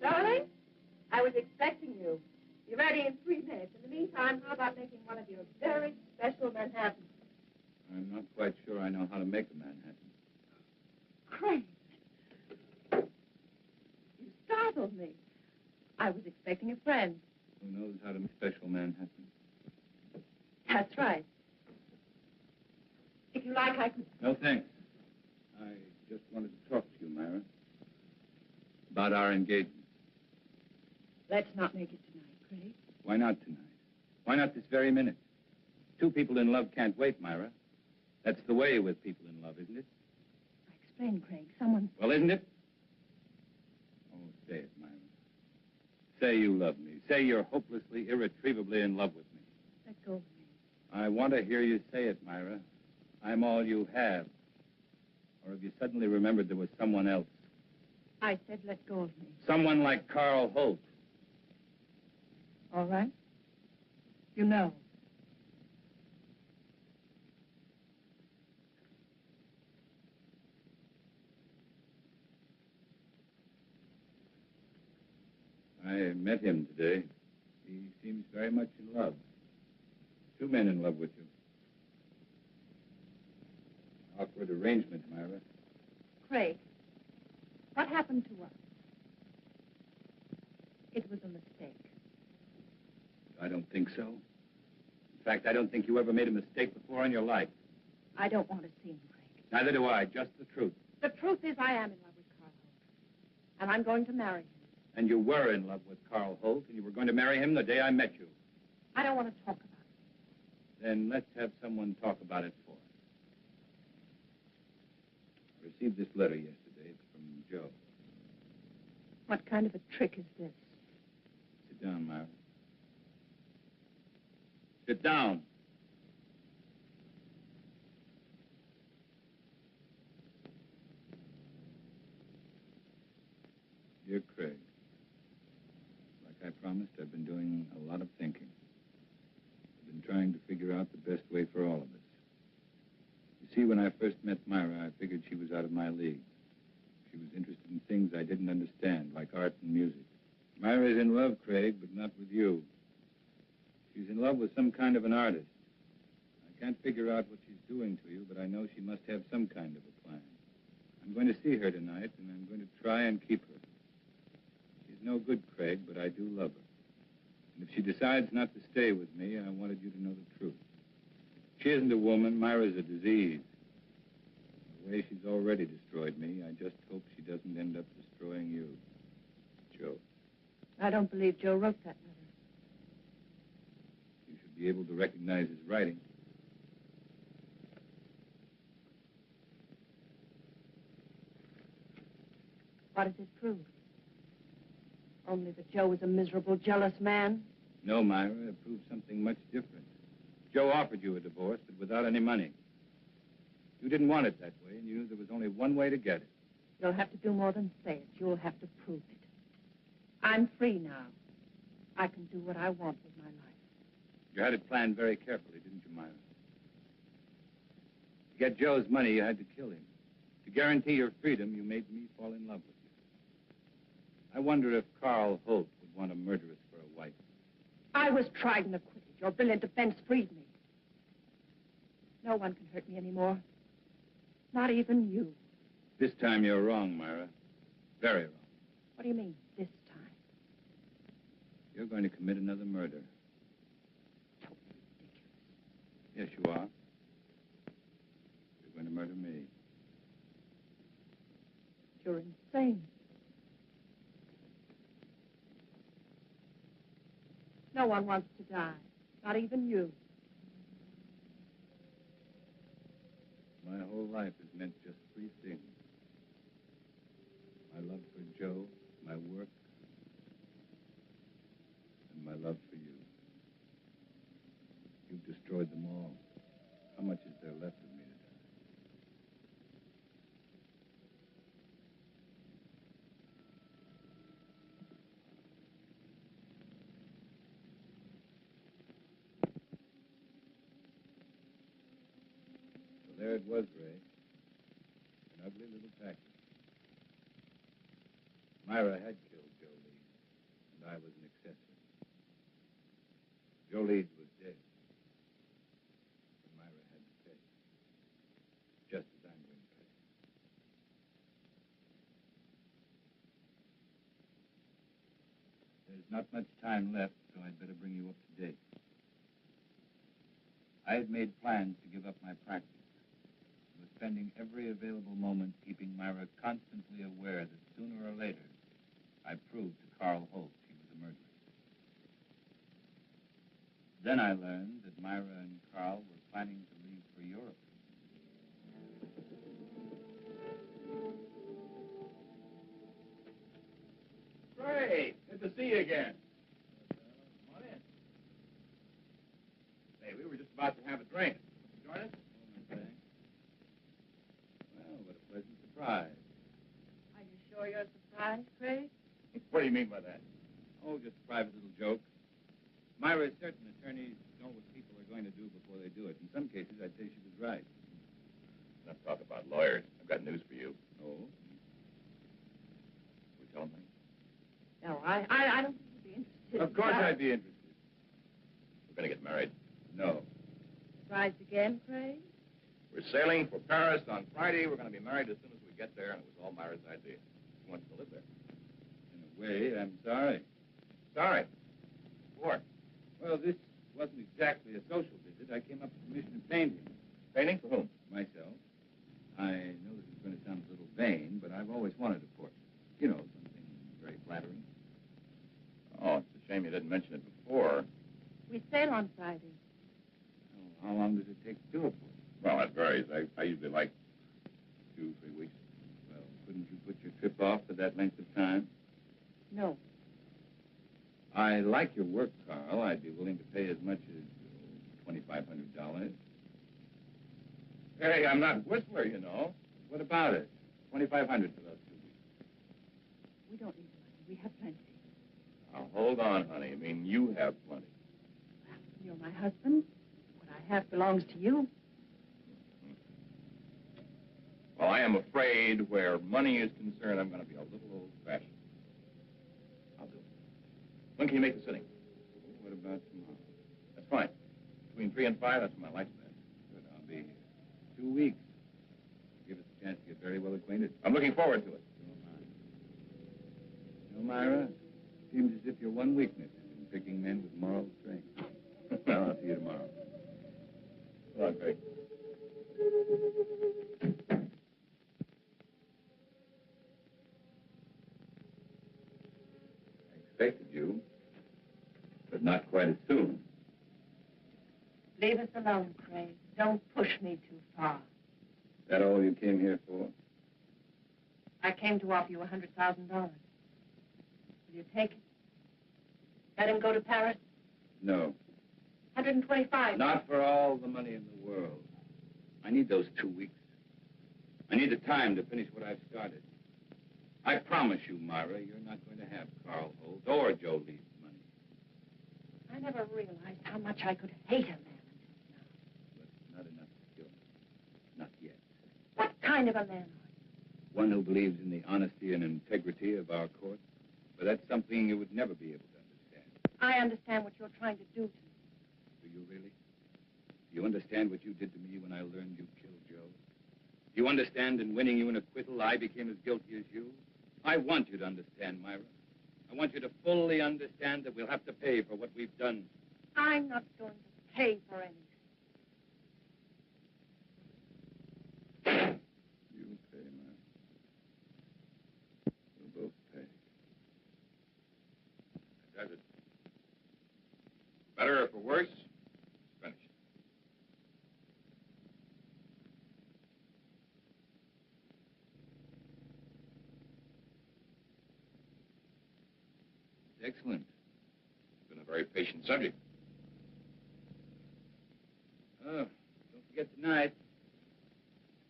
Darling, I was expecting you. Be ready in 3 minutes. In the meantime, how about making one of your very special Manhattans? I'm not quite sure I know how to make a Manhattan. Craig, you startled me. I was expecting a friend. Who knows how to make special Manhattan? That's right. If you like, I could... No, thanks. I just wanted to talk to you, Myra. About our engagement. Let's not make it tonight, Craig. Why not tonight? Why not this very minute? Two people in love can't wait, Myra. That's the way with people in love, isn't it? Explain, Craig. Someone... Well, isn't it? Oh, say it, Myra. Say you love me. Say you're hopelessly, irretrievably in love with me. Let go of me. I want to hear you say it, Myra. I'm all you have. Or have you suddenly remembered there was someone else? I said let go of me. Someone like Carl Holt. All right. You know. I met him today. He seems very much in love. Two men in love with you. Awkward arrangement, Myra. Craig, what happened to us? It was a mistake. I don't think so. In fact, I don't think you ever made a mistake before in your life. I don't want to see him, Craig. Neither do I, just the truth. The truth is I am in love with Carl Holt. And I'm going to marry him. And you were in love with Carl Holt, and you were going to marry him the day I met you. I don't want to talk about it. Then let's have someone talk about it for us. I received this letter yesterday. It's from Joe. What kind of a trick is this? Sit down, Myra. Sit down. Dear Craig, like I promised, I've been doing a lot of thinking. I've been trying to figure out the best way for all of us. You see, when I first met Myra, I figured she was out of my league. She was interested in things I didn't understand, like art and music. Myra's in love, Craig, but not with you. She's in love with some kind of an artist. I can't figure out what she's doing to you, but I know she must have some kind of a plan. I'm going to see her tonight, and I'm going to try and keep her. She's no good, Craig, but I do love her. And if she decides not to stay with me, I wanted you to know the truth. She isn't a woman. Myra's a disease. The way she's already destroyed me, I just hope she doesn't end up destroying you. Joe. I don't believe Joe wrote that letter. You should be able to recognize his writing. What does it prove? Only that Joe was a miserable, jealous man? No, Myra, it proves something much different. Joe offered you a divorce, but without any money. You didn't want it that way, and you knew there was only one way to get it. You'll have to do more than say it. You'll have to prove it. I'm free now. I can do what I want with my life. You had it planned very carefully, didn't you, Myra? To get Joe's money, you had to kill him. To guarantee your freedom, you made me fall in love with you. I wonder if Carl Holt would want a murderess for a wife. I was tried and acquitted. Your brilliant defense freed me. No one can hurt me anymore. Not even you. This time you're wrong, Myra. Very wrong. What do you mean, this time? You're going to commit another murder. Totally ridiculous. Yes, you are. You're going to murder me. You're insane. No one wants to die. Not even you. My whole life has meant just three things. My love for Joe, my work, and my love for you. it was, Ray. An ugly little package. Myra had killed Joe Leeds, and I was an accessory. Joe Leeds was dead. And Myra had to pay. Just as I'm going to pay. There's not much time left, so I'd better bring you up to date. I had made plans to give up my practice. I was spending every available moment keeping Myra constantly aware that sooner or later, I proved to Carl Holt she was a murderess. Then I learned that Myra and Carl were planning to leave for Europe. Great. Good to see you again. Come on in. Hey, we were just about to have a drink. Join us? Well, what a pleasant surprise. Are you sure you're surprised, Craig? What do you mean by that? Oh, just a private little joke. Myra, certain attorneys know what people are going to do before they do it. In some cases, I'd say she was right. Let's talk about lawyers. I've got news for you. Oh? We tell them? No, I don't think you'd be interested. Of course I'd be interested. We're going to get married. No. Surprised again, Craig? We're sailing for Paris on Friday. We're going to be married as soon as we get there, and it was all Myra's idea. She wants to live there. In a way, I'm sorry. Sorry. What? Well, this wasn't exactly a social visit. I came up with permission to paint him. Painting for whom? Myself. I know this is going to sound a little vain, but I've always wanted a portrait. You know, something very flattering. Oh, it's a shame you didn't mention it before. We sail on Friday. Oh, how long does it take to do a portrait? Well, that varies. I usually like 2, 3 weeks. Well, couldn't you put your trip off for that length of time? No. I like your work, Carl. I'd be willing to pay as much as $2,500. Hey, I'm not Whistler, you know. What about it? $2,500 for those 2 weeks. We don't need money. We have plenty. Now, hold on, honey. I mean, you have plenty. Well, you're my husband. What I have belongs to you. Well, I am afraid where money is concerned, I'm going to be a little old-fashioned. I'll do it. When can you make the sitting? What about tomorrow? That's fine. Between 3 and 5, that's when my life's best. Good, I'll be here. 2 weeks. Give us a chance to get very well acquainted. I'm looking forward to it. So am I. You know, Myra, it seems as if your one weakness is in picking men with moral strength. Well, I'll see you tomorrow. Come on, Craig. I expected you, but not quite as soon. Leave us alone, Craig. Don't push me too far. Is that all you came here for? I came to offer you $100,000. Will you take it? Let him go to Paris? No. 125. Not for all the money in the world. I need those 2 weeks. I need the time to finish what I've started. I promise you, Myra, you're not going to have Carl Holt or Joe Lee's money. I never realized how much I could hate a man until now. But not enough to kill me. Not yet. What kind of a man are you? One who believes in the honesty and integrity of our court. But that's something you would never be able to understand. I understand what you're trying to do to me. Do you really? Do you understand what you did to me when I learned you killed Joe? Do you understand in winning you an acquittal, I became as guilty as you? I want you to understand, Myra. I want you to fully understand that we'll have to pay for what we've done. I'm not going to pay for anything. You'll pay, Myra. We'll both pay. That does it. Better or for worse, it's finished. Excellent. Been a very patient subject. Oh, don't forget tonight.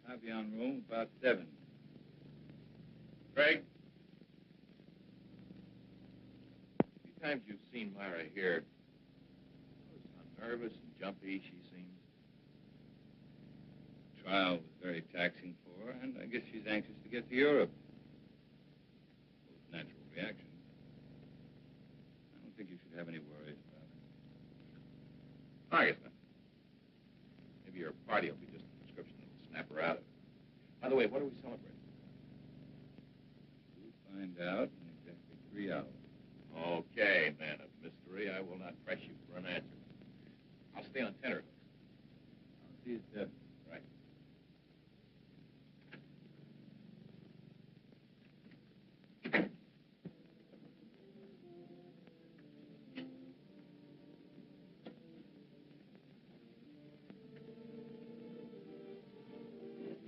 I'll be on room about 7. Craig? A few times you've seen Myra here. Notice how nervous and jumpy she seems. trial was very taxing for her, and I guess she's anxious to get to Europe. Most natural reaction. I don't think you should have any worries about it. Congressman, maybe your party will be just a prescription that will snap her out of it. By the way, what are we celebrating? We'll find out in exactly 3 hours. Okay, man of mystery. I will not press you for an answer. I'll stay on tenterhooks. I'll see you, Steph. Right.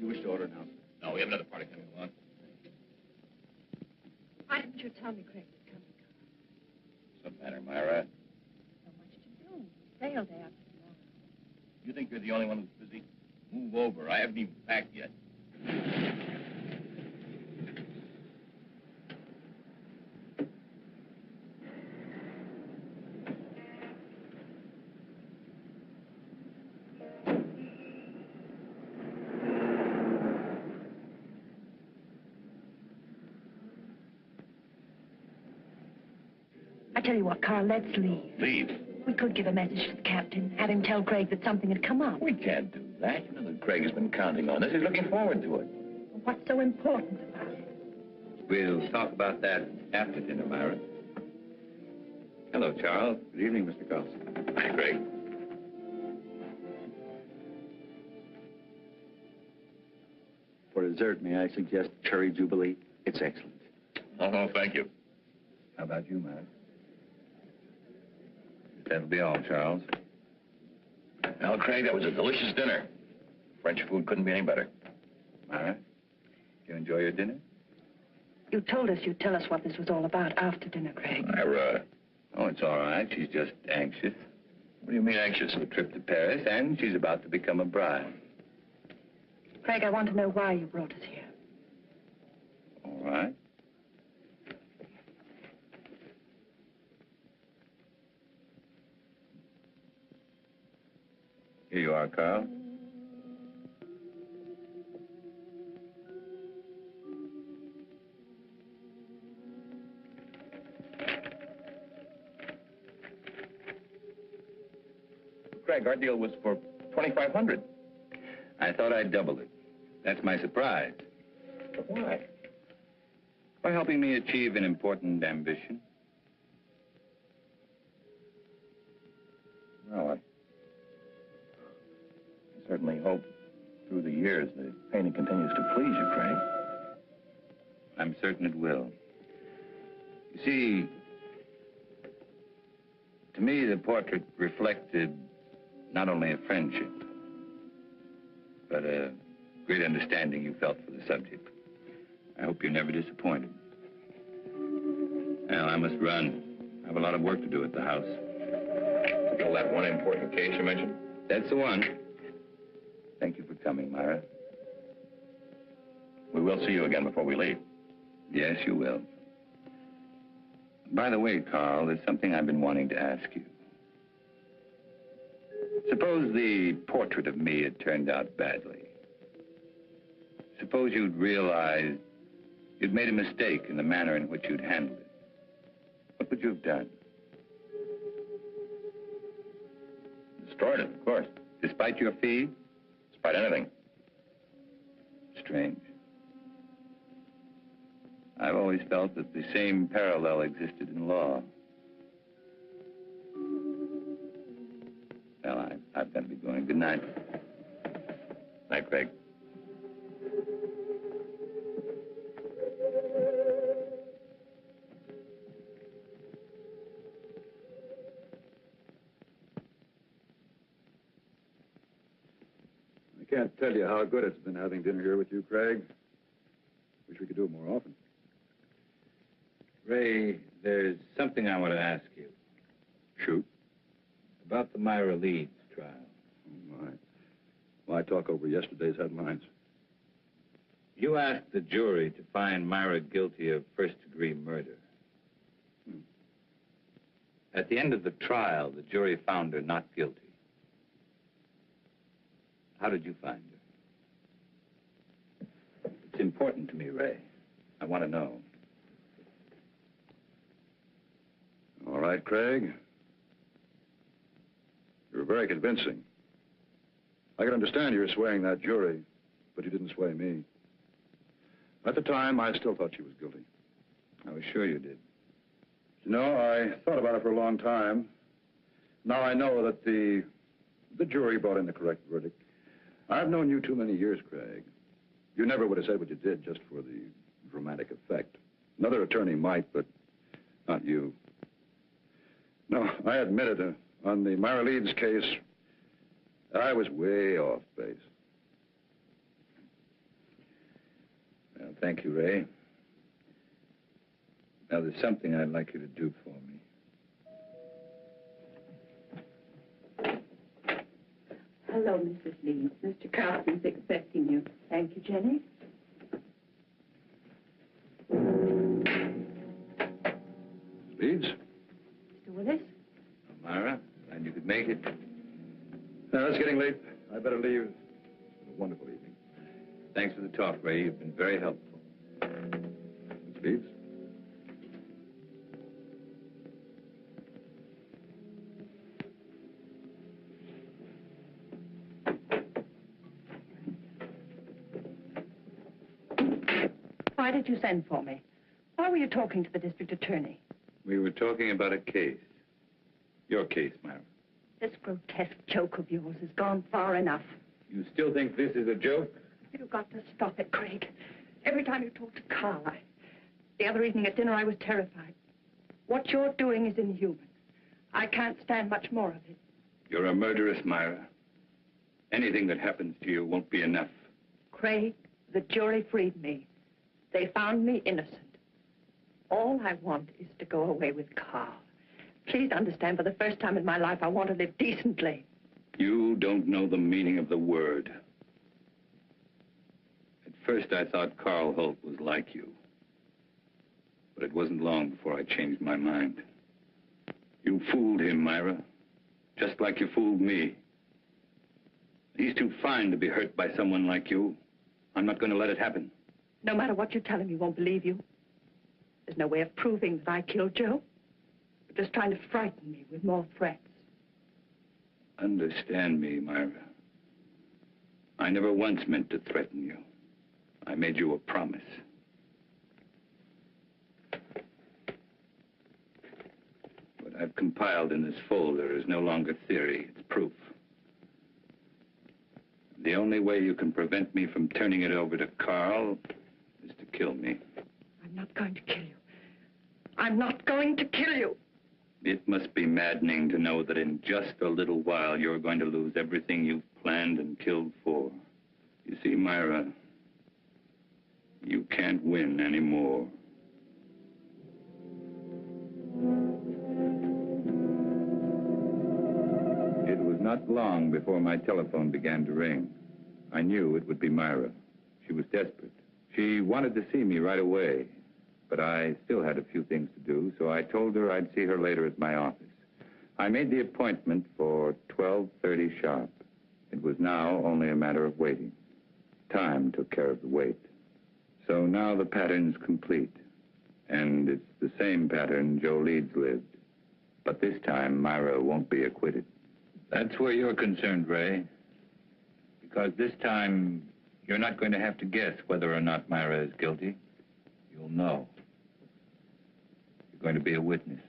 You wish to order now? No, we have another party coming along. Why didn't you tell me Craig was coming? What's the matter, Myra? So much to do. Sail day after tomorrow. You think you're the only one who's busy? Move over. I haven't even packed yet. I tell you what, Carl, let's leave. Leave? We could give a message to the captain, have him tell Craig that something had come up. We can't do that. You know that Craig has been counting on us. He's looking forward to it. What's so important about it? We'll talk about that after dinner, Myra. Hello, Charles. Good evening, Mr. Carlson. Hi, Craig. For dessert, may I suggest cherry jubilee? It's excellent. Oh, no, thank you. How about you, Myra? That'll be all, Charles. Well, Craig, that was a delicious dinner. French food couldn't be any better. Myra, you enjoy your dinner? You told us you'd tell us what this was all about after dinner, Craig. Myra. Oh, it's all right. She's just anxious. What do you mean anxious? A trip to Paris, and she's about to become a bride. Craig, I want to know why you brought us here. All right. Here you are, Carl. Craig, our deal was for $2,500. I thought I'd double it. That's my surprise. But why? By helping me achieve an important ambition. Well, I certainly hope through the years the painting continues to please you, Craig. I'm certain it will. You see, to me, the portrait reflected not only a friendship, but a great understanding you felt for the subject. I hope you're never disappointed. Well, I must run. I have a lot of work to do at the house. Still that one important case you mentioned? That's the one. Thank you for coming, Myra. We will see you again before we leave. Yes, you will. By the way, Carl, there's something I've been wanting to ask you. Suppose the portrait of me had turned out badly. Suppose you'd realized you'd made a mistake in the manner in which you'd handled it. What would you have done? Destroyed it, of course. Despite your fee? Despite anything. Strange. I've always felt that the same parallel existed in law. Well, I've got to be going. Good night. Night, Craig. I can't tell you how good it's been having dinner here with you, Craig. Wish we could do it more often. Ray, there's something I want to ask you. Shoot. About the Myra Leeds trial. Oh, my. Why talk over yesterday's headlines? You asked the jury to find Myra guilty of first-degree murder. At the end of the trial, the jury found her not guilty. How did you find her? important to me, Ray. I want to know. All right, Craig. You're very convincing. I can understand you're swaying that jury, but you didn't sway me. At the time, I still thought she was guilty. I was sure you did. You know, I thought about it for a long time. Now I know that the jury brought in the correct verdict. I've known you too many years, Craig. You never would have said what you did just for the dramatic effect. Another attorney might, but not you. No, I admit it. On the Myra Leeds case, I was way off base. Well, thank you, Ray. Now, there's something I'd like you to do for me. Hello, Mrs. Leeds. Mr. Carlson's expecting you. Thank you, Jenny. Leeds? Mr. Willis? Myra, glad you could make it. No, it's getting late. I better leave. It's been a wonderful evening. Thanks for the talk, Ray. You've been very helpful. Miss Leeds? Why did you send for me? Why were you talking to the district attorney? We were talking about a case. Your case, Myra. This grotesque joke of yours has gone far enough. You still think this is a joke? You've got to stop it, Craig. Every time you talk to Carl, the other evening at dinner, I was terrified. What you're doing is inhuman. I can't stand much more of it. You're a murderess, Myra. Anything that happens to you won't be enough. Craig, the jury freed me. They found me innocent. All I want is to go away with Carl. Please understand, for the first time in my life, I want to live decently. You don't know the meaning of the word. At first, I thought Carl Holt was like you. But it wasn't long before I changed my mind. You fooled him, Myra. Just like you fooled me. He's too fine to be hurt by someone like you. I'm not going to let it happen. No matter what you tell him, he won't believe you. There's no way of proving that I killed Joe. You're just trying to frighten me with more threats. Understand me, Myra. I never once meant to threaten you. I made you a promise. What I've compiled in this folder is no longer theory, it's proof. The only way you can prevent me from turning it over to Carl is to kill me. I'm not going to kill you. I'm not going to kill you. It must be maddening to know that in just a little while you're going to lose everything you've planned and killed for. You see, Myra, you can't win anymore. It was not long before my telephone began to ring. I knew it would be Myra. She was desperate. She wanted to see me right away. But I still had a few things to do, so I told her I'd see her later at my office. I made the appointment for 12:30 sharp. It was now only a matter of waiting. Time took care of the wait. So now the pattern's complete. And it's the same pattern Joe Leeds lived. But this time, Myra won't be acquitted. That's where you're concerned, Ray. Because this time, you're not going to have to guess whether or not Myra is guilty. You'll know. You're going to be a witness.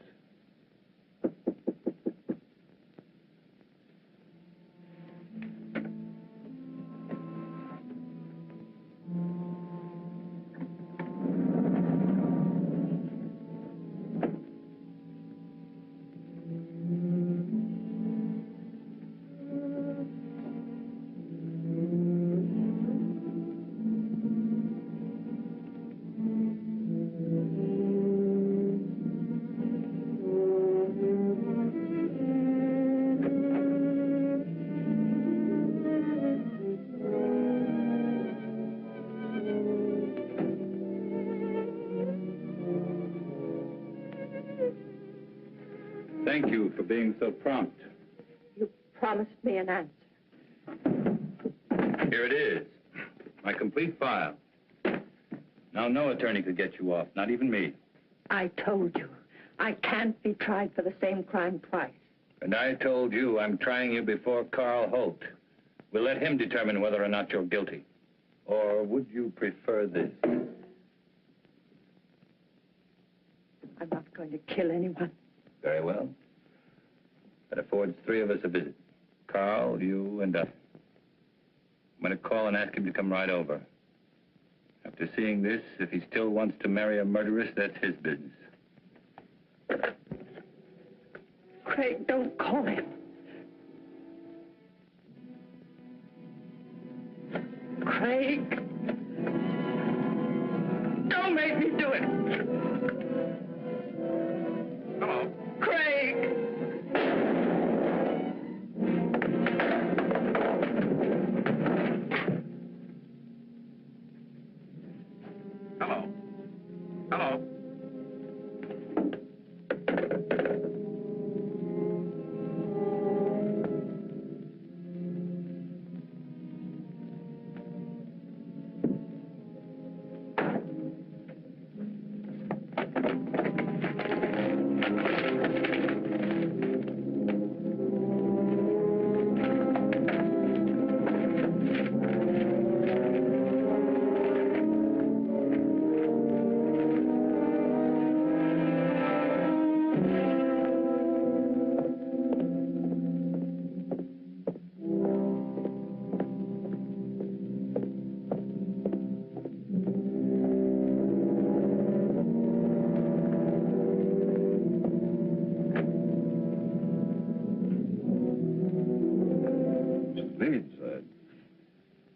Thank you for being so prompt. You promised me an answer. Here it is. My complete file. Now, no attorney could get you off, not even me. I told you, I can't be tried for the same crime twice. And I told you I'm trying you before Carl Holt. We'll let him determine whether or not you're guilty. Or would you prefer this? I'm not going to kill anyone. Very well. That affords three of us a visit. Carl, you, and I. I'm going to call and ask him to come right over. After seeing this, if he still wants to marry a murderess, that's his business. Craig, don't call him. Craig. Don't make me do it. Hello. Craig. Hello. Hello.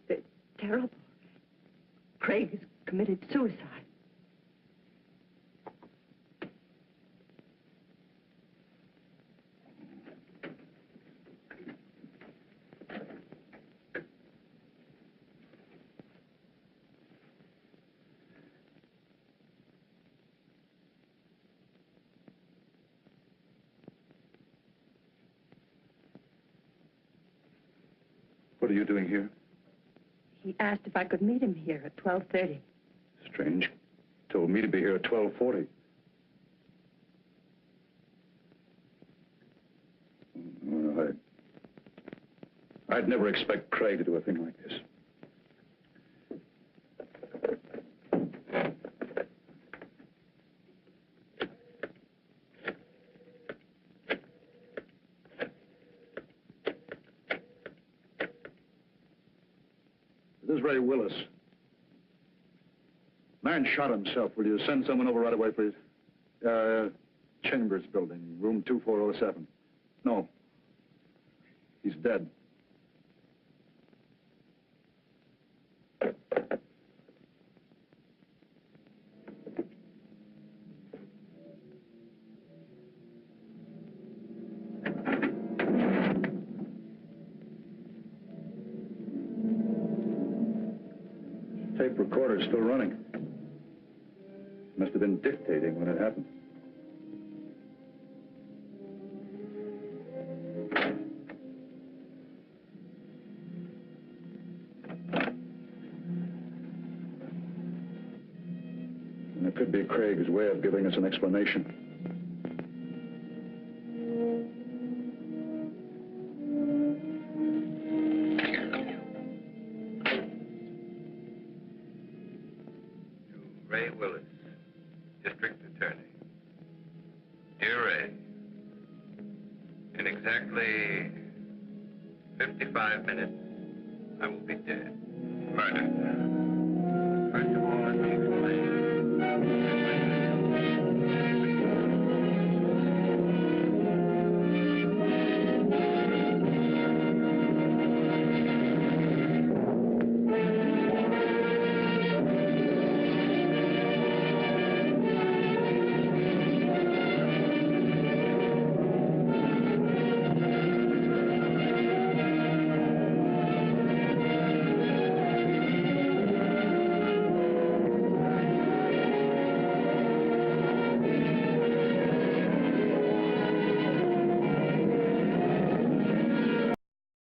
They're terrible. Craig has committed suicide. What are you doing here? He asked if I could meet him here at 12:30. Strange. Told me to be here at 12:40. Well, I'd never expect Craig to do a thing like this. This is Ray Willis. Man shot himself. Will you send someone over right away, please? Chambers building, room 2407. No. He's dead. Tape recorder's still running. Must have been dictating when it happened. And it could be Craig's way of giving us an explanation. Ray Willis, District Attorney. Dear Ray, in exactly 55 minutes, I will be dead. Murdered.